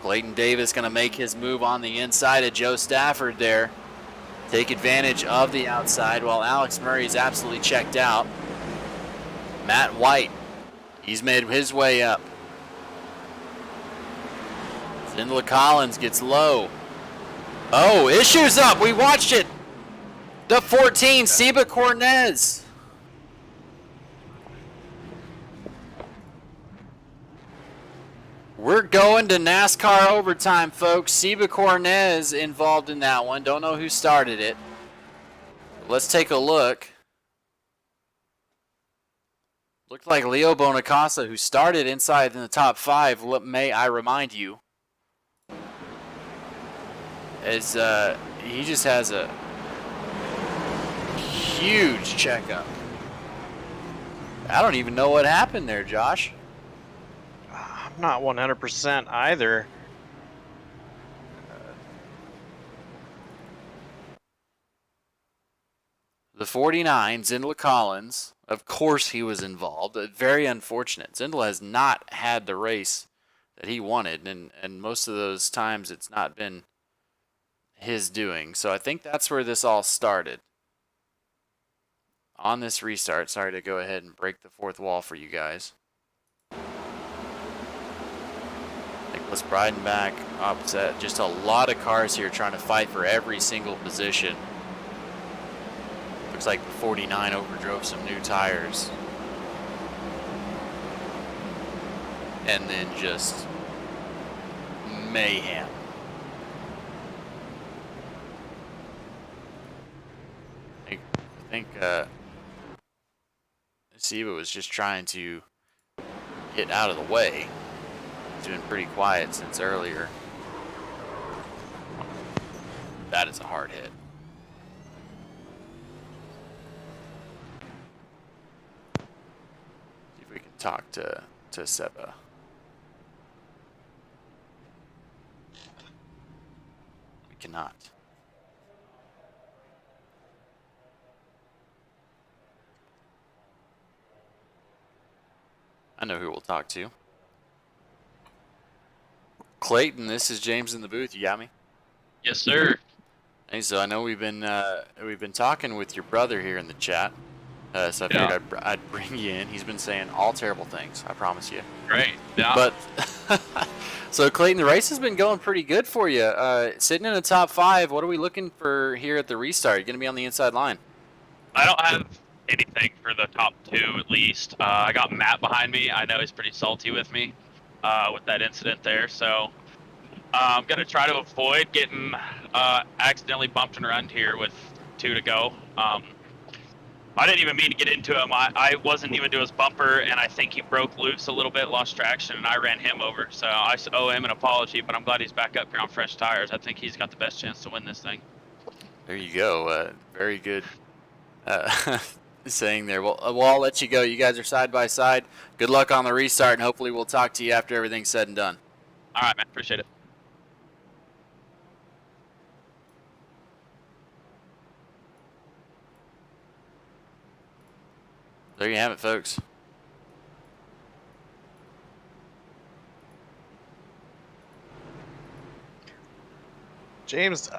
Clayton Davis going to make his move on the inside of Joe Stafford there. Take advantage of the outside while Alex Murray is absolutely checked out. Matt White, he's made his way up. Zindler Collins gets low. Oh, issues up. We watched it. The 14, Seba Cornez. We're going to NASCAR overtime, folks. Seba Cornez involved in that one. Don't know who started it. Let's take a look. Looked like Leo Bonacasa, who started inside in the top 5, may I remind you. As he just has a huge checkup. I don't even know what happened there, Josh. I'm not 100% either. The 49, Zindler Collins, of course he was involved. Very unfortunate. Zindler has not had the race that he wanted, and most of those times it's not been his doing. So I think that's where this all started. On this restart, sorry to go ahead and break the fourth wall for you guys. Nicholas Breidenbach opposite. Just a lot of cars here trying to fight for every single position. Looks like the 49 overdrove some new tires. And then just mayhem. I think Seba was just trying to get out of the way. He's been pretty quiet since earlier. That is a hard hit. See if we can talk to Seba. We cannot. I know who we'll talk to. Clayton, this is James in the booth. You got me? Yes, sir. Hey, so I know we've been talking with your brother here in the chat. So I figured I'd bring you in. He's been saying all terrible things. I promise you. Great. Yeah. But so Clayton, the race has been going pretty good for you. Sitting in the top 5. What are we looking for here at the restart? You're going to be on the inside line. I don't have anything for the top 2 at least. I got Matt behind me. I know he's pretty salty with me with that incident there. So I'm going to try to avoid getting accidentally bumped and run here with 2 to go. I didn't even mean to get into him. I wasn't even to his bumper, and I think he broke loose a little bit, lost traction, and I ran him over. So I owe him an apology, but I'm glad he's back up here on fresh tires. I think he's got the best chance to win this thing. There you go. Very good saying there. Well, I'll let you go. You guys are side by side. Good luck on the restart, and hopefully we'll talk to you after everything's said and done. All right, man. Appreciate it. There you have it, folks. James,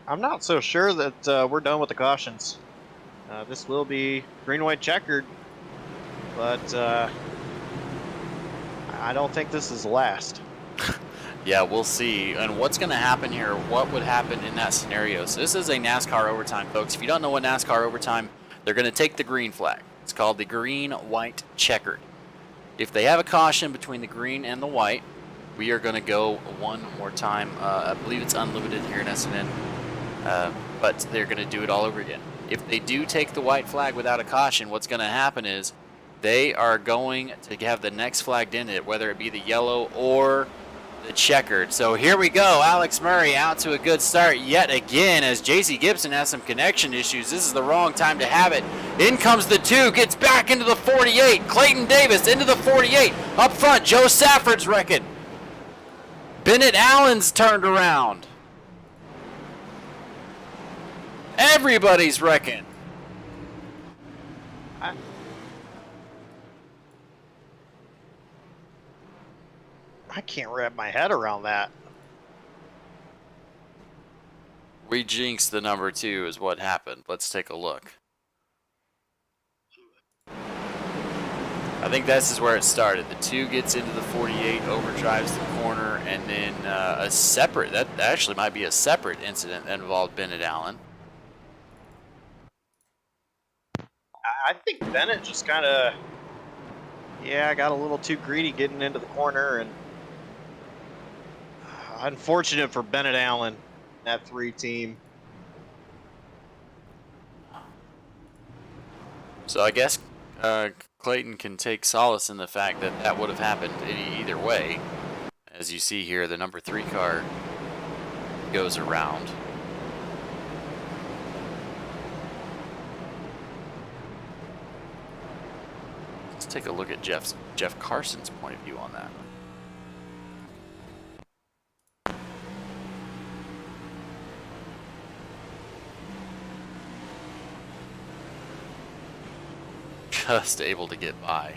I'm not so sure that we're done with the cautions. This will be green-white checkered, but I don't think this is the last. Yeah, we'll see. And what's going to happen here? What would happen in that scenario? So this is a NASCAR overtime, folks. If you don't know what NASCAR overtime, they're going to take the green flag. It's called the green-white checkered. If they have a caution between the green and the white, we are going to go one more time. I believe it's unlimited here in SNN, but they're going to do it all over again. If they do take the white flag without a caution, what's going to happen is they are going to have the next flag in it, whether it be the yellow or the checkered. So here we go. Alex Murray out to a good start yet again as JC Gibson has some connection issues. This is the wrong time to have it. In comes the 2, gets back into the 48. Clayton Davis into the 48. Up front, Joe Stafford's wrecking. Bennett Allen's turned around. Everybody's wrecking. I can't wrap my head around that. We jinxed the number 2 is what happened. Let's take a look. I think this is where it started. The 2 gets into the 48, overdrives the corner, and then a separate, that actually might be a separate incident that involved Bennett Allen. I think Bennett just kind of, got a little too greedy getting into the corner, and unfortunate for Bennett Allen, that 3 team. So I guess Clayton can take solace in the fact that that would have happened either way. As you see here, the number 3 car goes around. Let's take a look at Jeff Carson's point of view on that. Just able to get by.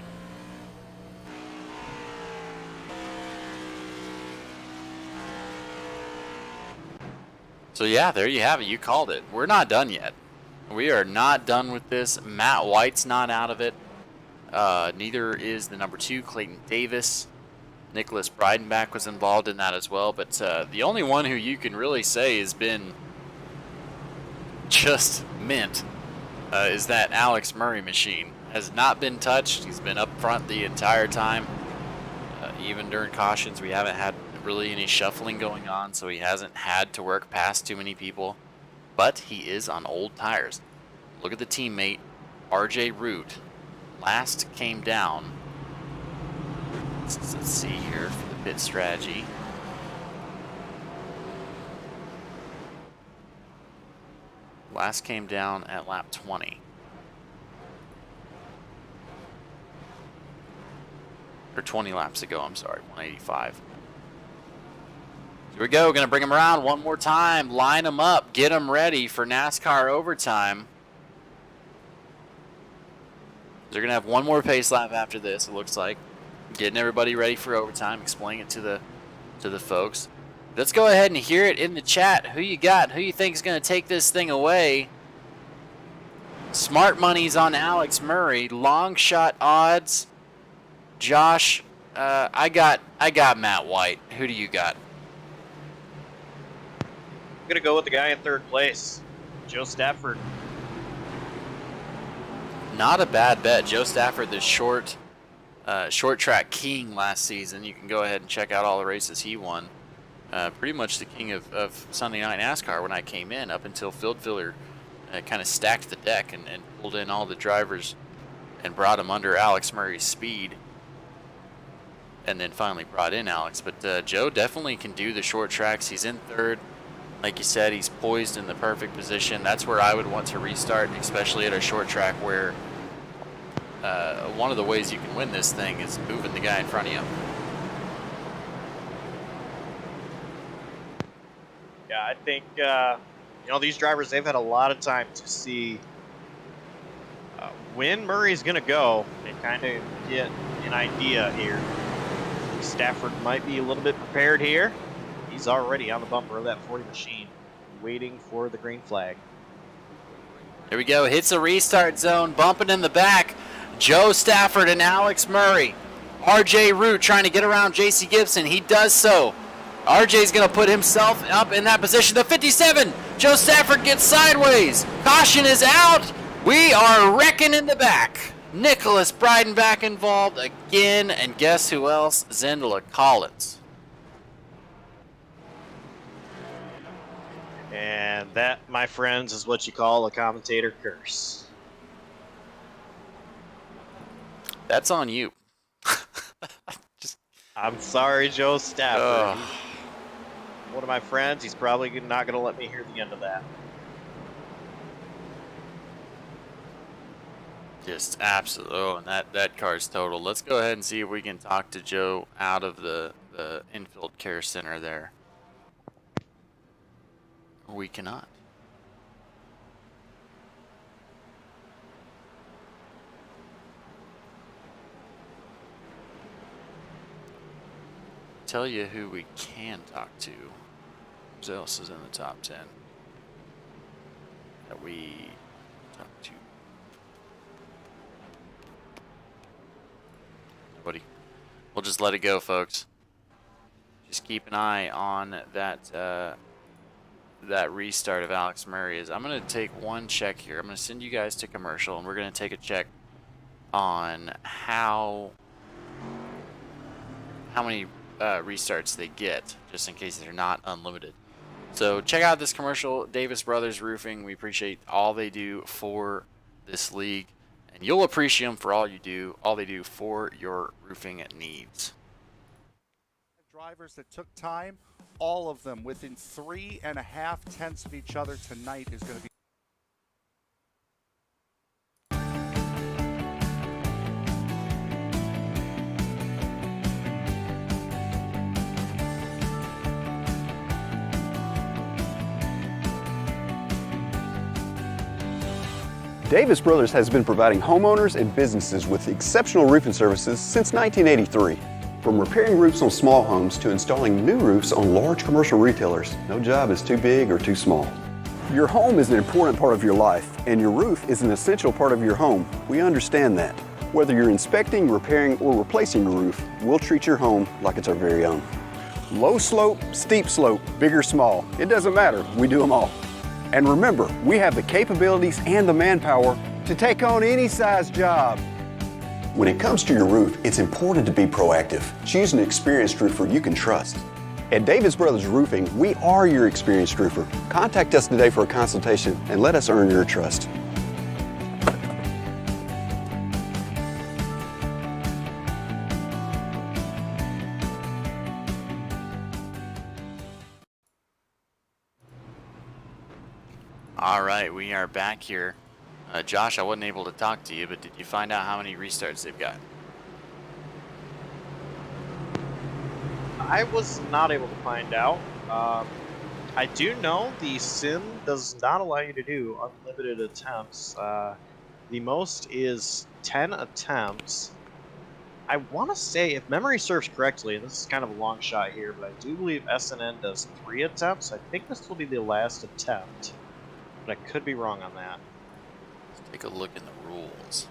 So yeah, there you have it. You called it. We're not done yet. We are not done with this. Matt White's not out of it. Neither is the number 2, Clayton Davis. Nicholas Breidenbach was involved in that as well. But the only one who you can really say has been just mint is that Alex Murray machine. Has not been touched. He's been up front the entire time. Even during cautions, we haven't had really any shuffling going on, so he hasn't had to work past too many people. But he is on old tires. Look at the teammate, RJ Root. Last came down. Let's see here for the pit strategy. Last came down at lap 20. Or 20 laps ago, I'm sorry, 185. Here we go, gonna bring them around one more time, line them up, get them ready for NASCAR overtime. They're gonna have one more pace lap after this, it looks like. Getting everybody ready for overtime, explaining it to the folks. Let's go ahead and hear it in the chat. Who you got? Who you think is gonna take this thing away? Smart money's on Alex Murray, long shot odds. Josh, I got Matt White. Who do you got? I'm gonna go with the guy in 3rd place, Joe Stafford. Not a bad bet. Joe Stafford, the short track king last season. You can go ahead and check out all the races he won. Pretty much the king of Sunday Night NASCAR when I came in, up until Field Filler kind of stacked the deck and pulled in all the drivers and brought them under Alex Murray's speed. And then finally brought in Alex. But Joe definitely can do the short tracks. He's in 3rd. Like you said, he's poised in the perfect position. That's where I would want to restart, especially at a short track where one of the ways you can win this thing is moving the guy in front of you. Yeah, I think, these drivers, they've had a lot of time to see when Murray's going to go and kind of get an idea here. Stafford might be a little bit prepared here. He's already on the bumper of that 40 machine, waiting for the green flag. Here we go. Hits the restart zone, bumping in the back. Joe Stafford and Alex Murray. RJ Root trying to get around JC Gibson. He does so. RJ's going to put himself up in that position. The 57. Joe Stafford gets sideways. Caution is out. We are wrecking in the back. Nicholas Breidenbach involved again, and guess who else? Zendela Collins. And that, my friends, is what you call a commentator curse. That's on you. I'm sorry, Joe Stafford. One of my friends, he's probably not going to let me hear the end of that. Just absolute. Oh, and that car's total. Let's go ahead and see if we can talk to Joe out of the infield care center there. We cannot. Tell you who we can talk to. Who else is in the top 10 that we talk to? Nobody. We'll just let it go, folks. Just keep an eye on that that restart of Alex Murray. I'm going to take one check here. I'm going to send you guys to commercial, and we're going to take a check on how many restarts they get, just in case they're not unlimited. So check out this commercial, Davis Brothers Roofing. We appreciate all they do for this league, and you'll appreciate them for all they do for your roofing needs. Drivers that took time, all of them within 3.5 tenths of each other tonight is going to be. Davis Brothers has been providing homeowners and businesses with exceptional roofing services since 1983. From repairing roofs on small homes to installing new roofs on large commercial retailers, no job is too big or too small. Your home is an important part of your life, and your roof is an essential part of your home. We understand that. Whether you're inspecting, repairing, or replacing your roof, we'll treat your home like it's our very own. Low slope, steep slope, big or small, it doesn't matter, we do them all. And remember, we have the capabilities and the manpower to take on any size job. When it comes to your roof, it's important to be proactive. Choose an experienced roofer you can trust. At Davis Brothers Roofing, we are your experienced roofer. Contact us today for a consultation and let us earn your trust. All right, we are back here. Josh, I wasn't able to talk to you, but did you find out how many restarts they've got? I was not able to find out. I do know the sim does not allow you to do unlimited attempts. The most is 10 attempts. I want to say, if memory serves correctly, and this is kind of a long shot here, but I do believe SNN does 3 attempts. I think this will be the last attempt, but I could be wrong on that. Let's take a look in the rules.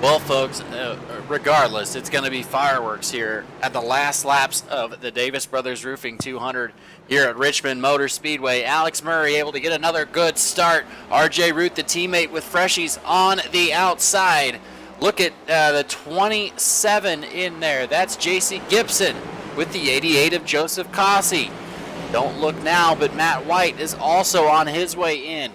Well, folks, regardless, it's going to be fireworks here at the last laps of the Davis Brothers Roofing 200 here at Richmond Motor Speedway. Alex Murray able to get another good start. RJ Root, the teammate with Freshies, on the outside. Look at the 27 in there. That's JC Gibson with the 88 of Joseph Cossey. Don't look now, but Matt White is also on his way in.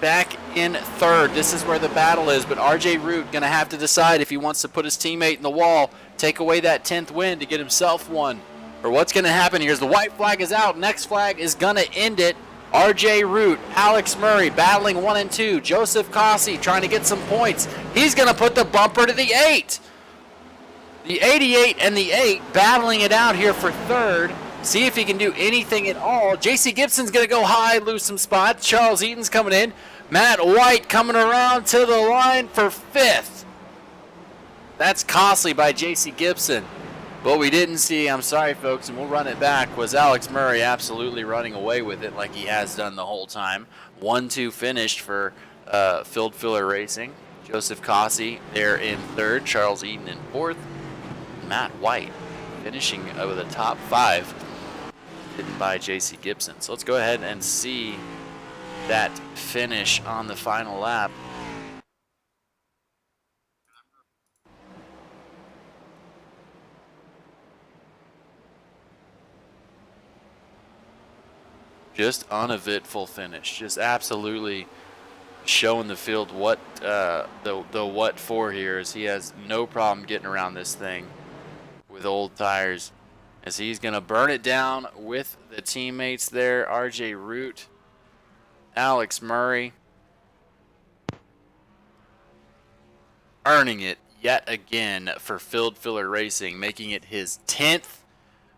Back in third. This is where the battle is, but RJ Root going to have to decide if he wants to put his teammate in the wall, take away that 10th win to get himself one, or what's going to happen here. As the white flag is out, next flag is going to end it. RJ Root, Alex Murray battling 1 and 2. Joseph Cossey trying to get some points. He's going to put the bumper to the 8. The 88 and the 8 battling it out here for third. See if he can do anything at all. JC Gibson's going to go high, lose some spots. Charles Eaton's coming in. Matt White coming around to the line for 5th. That's costly by JC Gibson. What we didn't see, I'm sorry folks, and we'll run it back, was Alex Murray absolutely running away with it like he has done the whole time. 1-2 finished for Field Filler Racing. Joseph Cossey there in third. Charles Eaton in fourth. Matt White finishing with a top 5, hidden by JC Gibson. So let's go ahead and see that finish on the final lap. Just uneventful finish. Just absolutely showing the field what the what for here is. He has no problem getting around this thing with old tires, as he's gonna burn it down with the teammates there. RJ Root, Alex Murray, earning it yet again for Field Filler Racing, making it his 10th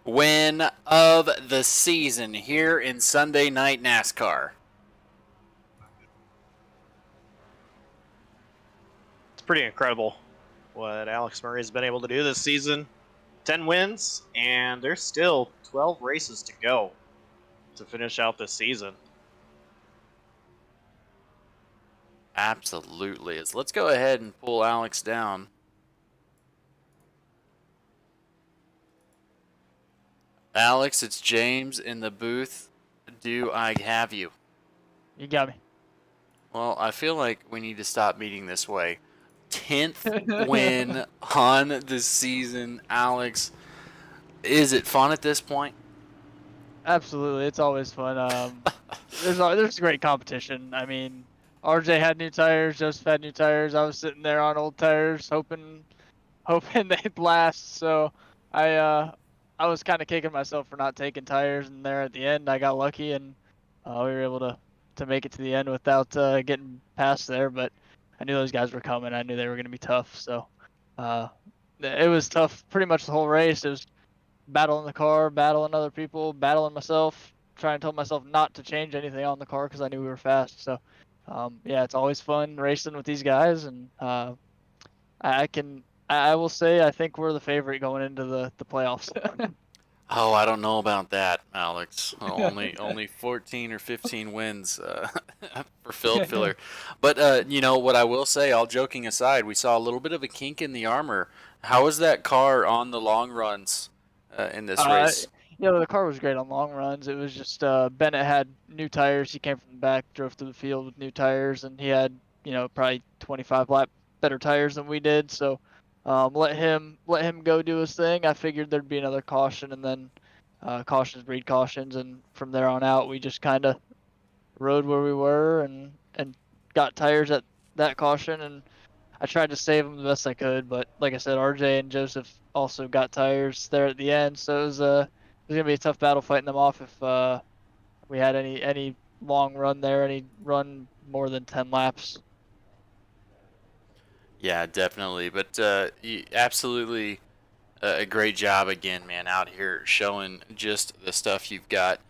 win of the season here in Sunday Night NASCAR. It's pretty incredible what Alex Murray has been able to do this season. 10 wins, and there's still 12 races to go to finish out this season. Absolutely. Let's go ahead and pull Alex down. Alex, it's James in the booth. Do I have you? You got me. Well, I feel like we need to stop meeting this way. 10th win on the season, Alex. Is it fun at this point? Absolutely, it's always fun. There's great competition. I mean, RJ had new tires, Joseph had new tires. I was sitting there on old tires, hoping they'd last. So I was kind of kicking myself for not taking tires, and there at the end I got lucky, and we were able to make it to the end without getting past there. But I knew those guys were coming. I knew they were going to be tough. So it was tough pretty much the whole race. It was battling the car, battling other people, battling myself, trying to tell myself not to change anything on the car because I knew we were fast. So yeah, it's always fun racing with these guys, and I will say I think we're the favorite going into the playoffs. Oh, I don't know about that, Alex. Only 14 or 15 wins for Field Filler. But you know what I will say, all joking aside, we saw a little bit of a kink in the armor. How was that car on the long runs in this race? Yeah, the car was great on long runs. It was just Bennett had new tires. He came from the back, drove through the field with new tires, and he had probably 25 lap better tires than we did. So let him go do his thing. I figured there'd be another caution, and then cautions breed cautions, and from there on out we just kind of rode where we were and got tires at that caution, and I tried to save them the best I could. But like I said, RJ and Joseph also got tires there at the end, so it was gonna be a tough battle fighting them off if we had any long run there, any run more than 10 laps. Yeah, definitely. But absolutely a great job again, man, out here showing just the stuff you've got.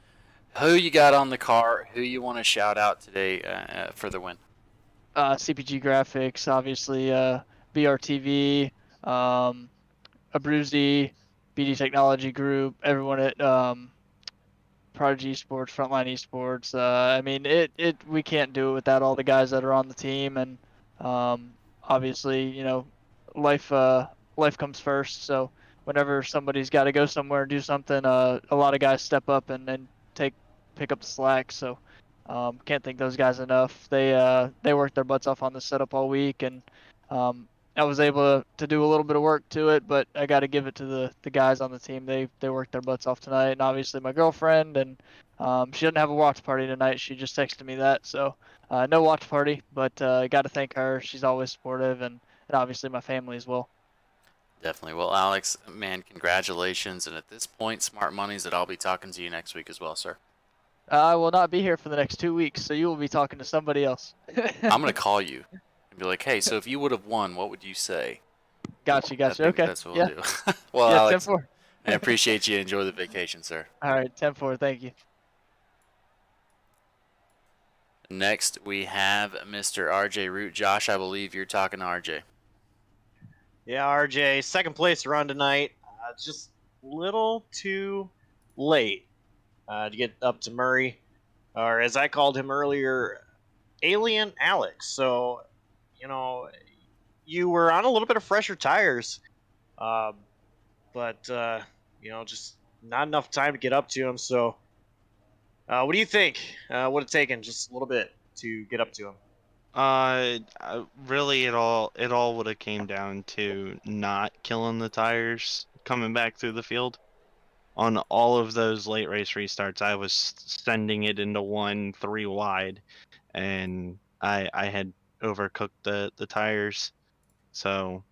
Who you got on the car, who you want to shout out today for the win? CPG Graphics, obviously, BRTV, Abruzzi, BD Technology Group, everyone at Prodigy Esports, Frontline Esports. I mean, we can't do it without all the guys that are on the team, and obviously, life comes first. So whenever somebody's got to go somewhere and do something, a lot of guys step up and pick up the slack. So can't thank those guys enough. They worked their butts off on the setup all week, and I was able to do a little bit of work to it, but I got to give it to the guys on the team. They worked their butts off tonight, and obviously my girlfriend, and she doesn't have a watch party tonight. She just texted me that, so no watch party, but I got to thank her. She's always supportive, and obviously my family as well. Definitely. Well, Alex, man, congratulations. And at this point, smart money's that I'll be talking to you next week as well, sir. I will not be here for the next 2 weeks, so you will be talking to somebody else. I'm going to call you and be like, hey, so if you would have won, what would you say? Gotcha. Okay. That's what we'll do. Well, yeah, Alex, 10-4. I appreciate you. Enjoy the vacation, sir. All right, 10-4. Thank you. Next, we have Mr. RJ Root. Josh, I believe you're talking to RJ. Yeah, RJ, second place run tonight. Just a little too late to get up to Murray, or as I called him earlier, Alien Alex. So, you were on a little bit of fresher tires, but just not enough time to get up to him. So, what do you think? Would have taken just a little bit to get up to him? Really, it all would have came down to not killing the tires coming back through the field. On all of those late race restarts, I was sending it into 1-3 wide, and I had overcooked the tires. So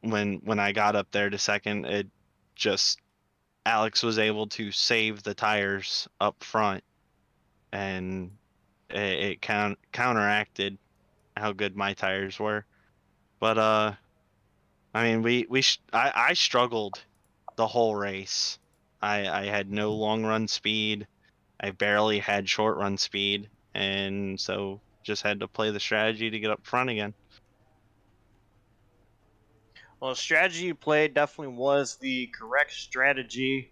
when I got up there to second, it just Alex was able to save the tires up front, and it counteracted how good my tires were. But I mean, I struggled the whole race. I had no long run speed. I barely had short run speed, and so just had to play the strategy to get up front again. Well, the strategy you played definitely was the correct strategy.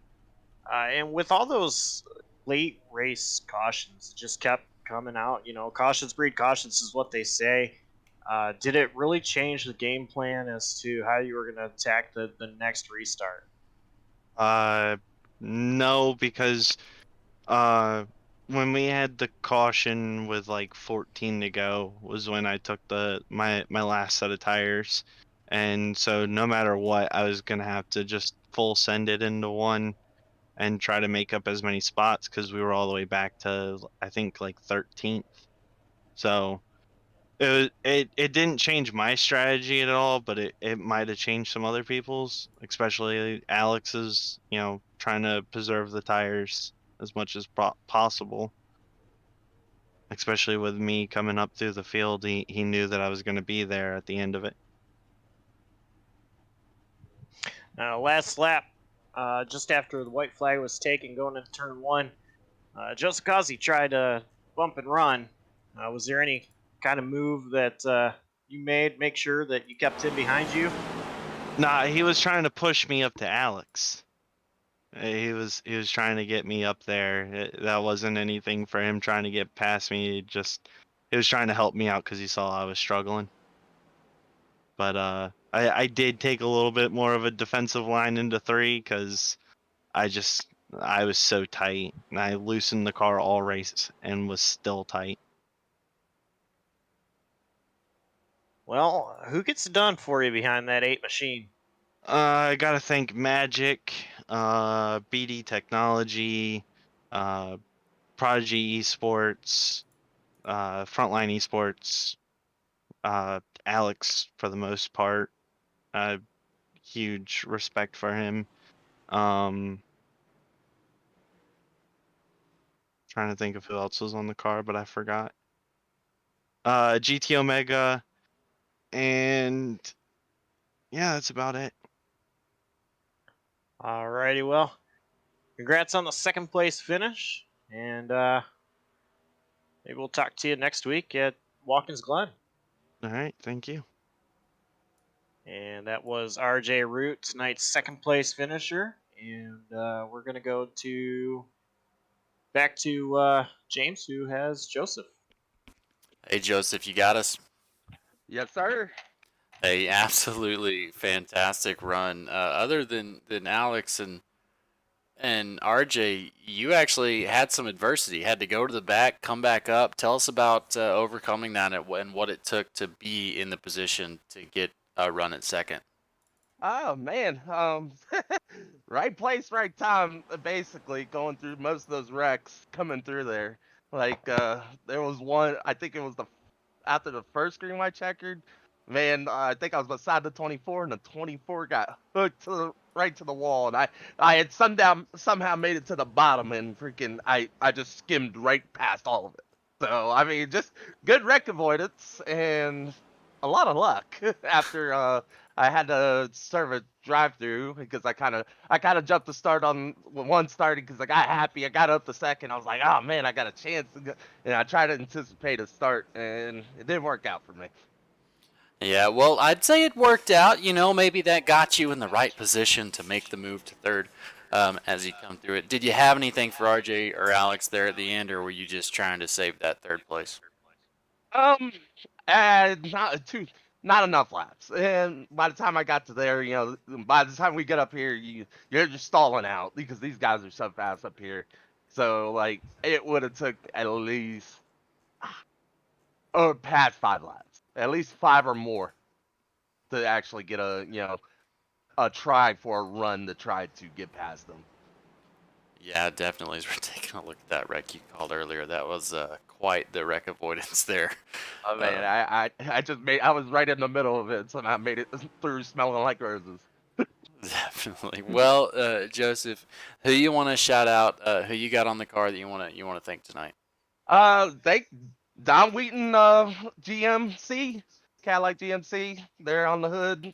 And with all those late race cautions, it just kept coming out. Cautions breed cautions is what they say. Did it really change the game plan as to how you were going to attack the next restart? No, because when we had the caution with like 14 to go was when I took my last set of tires, and so no matter what, I was gonna have to just full send it into one and try to make up as many spots because we were all the way back to I think like 13th. So it didn't change my strategy at all, but it might have changed some other people's, especially Alex's, trying to preserve the tires as much as possible. Especially with me coming up through the field, he knew that I was going to be there at the end of it. Last lap, just after the white flag was taken going into turn one, Joseph Cossi tried to bump and run. Was there any kind of move that you made, make sure that you kept him behind you? Nah, he was trying to push me up to Alex. He was trying to get me up there. That wasn't anything for him trying to get past me. He was trying to help me out because he saw I was struggling. But I did take a little bit more of a defensive line into 3 because I was so tight, and I loosened the car all race and was still tight. Well, who gets it done for you behind that 8 machine? I gotta thank Magic, BD Technology, Prodigy Esports, Frontline Esports, Alex for the most part. Huge respect for him. Trying to think of who else was on the car, but I forgot. GT Omega, and yeah, that's about it. Alrighty, well, congrats on the second place finish, and maybe we'll talk to you next week at Watkins Glen. All right, thank you. And that was RJ Root, tonight's second place finisher, and we're gonna go back to James, who has Joseph. Hey, Joseph, you got us? Yes, sir. A absolutely fantastic run. Other than Alex and RJ, you actually had some adversity. Had to go to the back, come back up. Tell us about overcoming that and what it took to be in the position to get a run at second. Oh man, right place, right time. Basically, going through most of those wrecks, coming through there. Like there was one. I think it was after the first green white checkered. Man, I think I was beside the 24, and the 24 got hooked right to the wall, and I had somehow made it to the bottom, and freaking I just skimmed right past all of it. So I mean, just good wreck avoidance and a lot of luck after I had to serve a drive-through because I kind of jumped the start on one starting because I got happy. I got up the second. I was like, oh man, I got a chance, and I tried to anticipate a start, and it didn't work out for me. Yeah, well, I'd say it worked out. Maybe that got you in the right position to make the move to third as you come through it. Did you have anything for RJ or Alex there at the end, or were you just trying to save that third place? Not not enough laps. And by the time I got to there, by the time we get up here, you're just stalling out because these guys are so fast up here. So like it would have took at least past 5 laps, at least 5 or more, to actually get a try for a run to try to get past them. Yeah, definitely. As we're taking a look at that wreck you called earlier, that was quite the wreck avoidance there. Oh man, I was right in the middle of it, so I made it through smelling like roses. Definitely. Well, Joseph, who you want to shout out? Who you got on the car that you want to thank tonight? Thank Don Wheaton, GMC, Cadillac GMC. They're on the hood.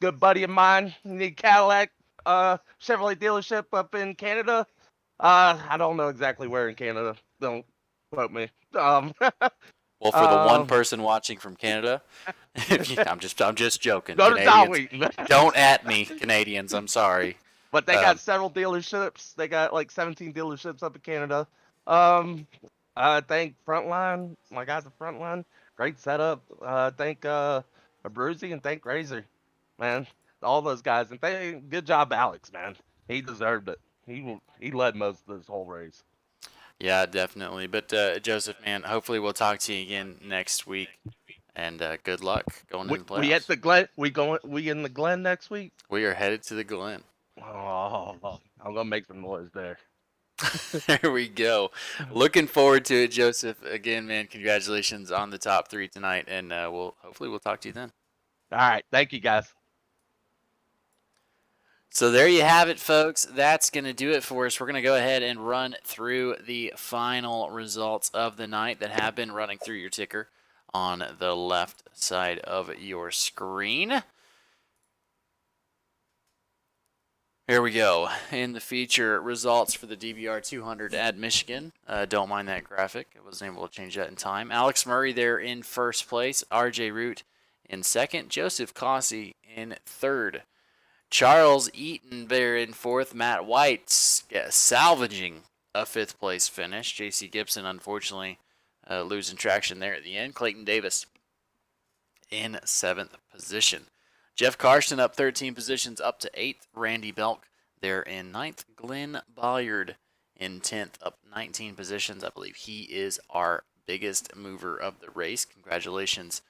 Good buddy of mine. The Cadillac Chevrolet dealership up in Canada. I don't know exactly where in Canada. Don't quote me. Well, for the one person watching from Canada, I'm just joking. Go to Don Wheaton. Don't at me, Canadians. I'm sorry. But they got several dealerships. They got like 17 dealerships up in Canada. Thank Frontline, my guys at Frontline. Great setup. Thank Abruzzi and thank Razor, man. All those guys, and good job, Alex, man. He deserved it. He led most of this whole race. Yeah, definitely. But Joseph, man, hopefully we'll talk to you again next week. And good luck going in the playoffs. We at the Glen. We in the Glen next week. We are headed to the Glen. Oh, I'm gonna make some noise there. There we go. Looking forward to it, Joseph. Again, man, congratulations on the top 3 tonight, and hopefully we'll talk to you then. All right, thank you guys. So there you have it, folks. That's going to do it for us. We're going to go ahead and run through the final results of the night that have been running through your ticker on the left side of your screen. Here we go. In the feature, results for the DBR 200 at Michigan. Don't mind that graphic. I wasn't able to change that in time. Alex Murray there in first place. RJ Root in second. Joseph Cossey in third. Charles Eaton there in fourth. Matt White salvaging a 5th place finish. JC Gibson, unfortunately, losing traction there at the end. Clayton Davis in 7th position. Jeff Karsten up 13 positions up to 8th. Randy Belk there in 9th. Glenn Bolliard in 10th up 19 positions. I believe he is our biggest mover of the race. Congratulations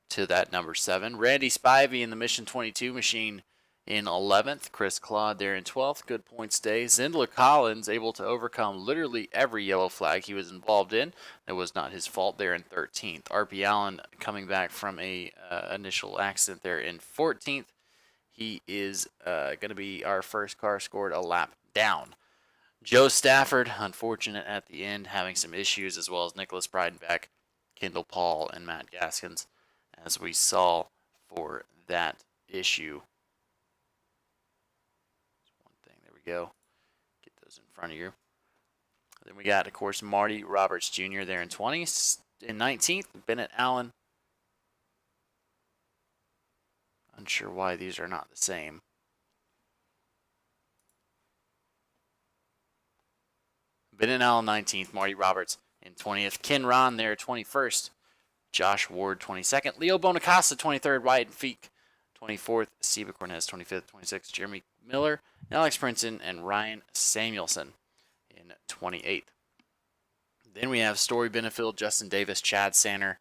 to that number 7. Randy Spivey in the Mission 22 machine in 11th. Chris Claude there in 12th. Good points day. Zindler Collins able to overcome literally every yellow flag he was involved in. It was not his fault there in 13th. RP Allen coming back from a initial accident there in 14th. He is going to be our first car scored a lap down. Joe Stafford, unfortunate at the end, having some issues, as well as Nicholas Breidenbach, Kendall Paul, and Matt Gaskins, as we saw for that issue. Go. Get those in front of you. Then we got, of course, Marty Roberts Jr. there in 20th. In 19th, Bennett Allen. Unsure why these are not the same. Bennett Allen 19th, Marty Roberts in 20th. Ken Ron there 21st. Josh Ward 22nd. Leo Bonacasa 23rd. Wyatt Feek 24th. Seba Cornez 25th. 26th. Jeremy Miller, Alex Princeton, and Ryan Samuelson in 28th. Then we have Story Benefield, Justin Davis, Chad Sanner,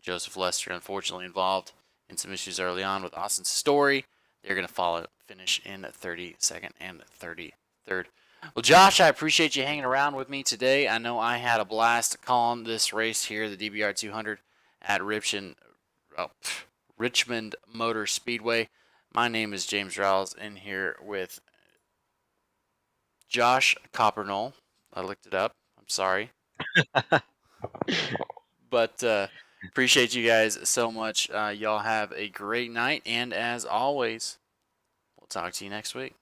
Joseph Lester, unfortunately involved in some issues early on with Austin Story. They're going to finish in 32nd and 33rd. Well, Josh, I appreciate you hanging around with me today. I know I had a blast calling this race here, the DBR 200 at Richmond Motor Speedway. My name is James Rawls, in here with Josh Coppernoll. I looked it up. I'm sorry. But appreciate you guys so much. Y'all have a great night. And as always, we'll talk to you next week.